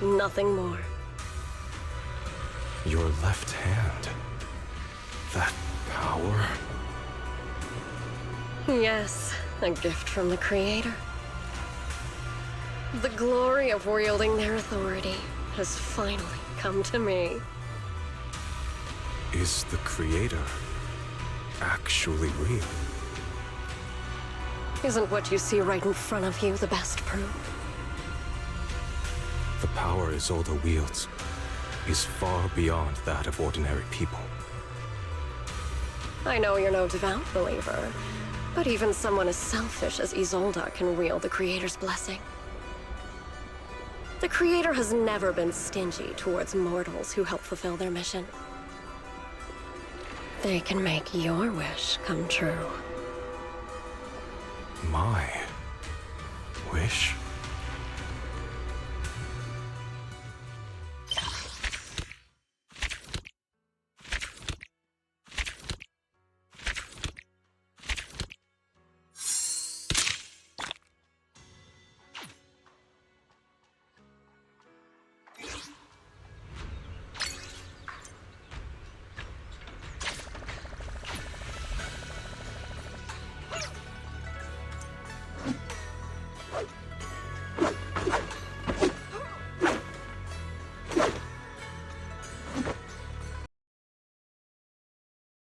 [SPEAKER 14] Nothing more.
[SPEAKER 2] Your left hand. That power.
[SPEAKER 14] Yes, a gift from the Creator. The glory of wielding their authority has finally come to me.
[SPEAKER 2] Is the Creator actually real?
[SPEAKER 14] Isn't what you see right in front of you the best proof?
[SPEAKER 2] The power Isolde wields is far beyond that of ordinary people.
[SPEAKER 14] I know you're no devout believer, but even someone as selfish as Isolde can wield the Creator's blessing. The Creator has never been stingy towards mortals who help fulfill their mission. They can make your wish come true.
[SPEAKER 2] My wish?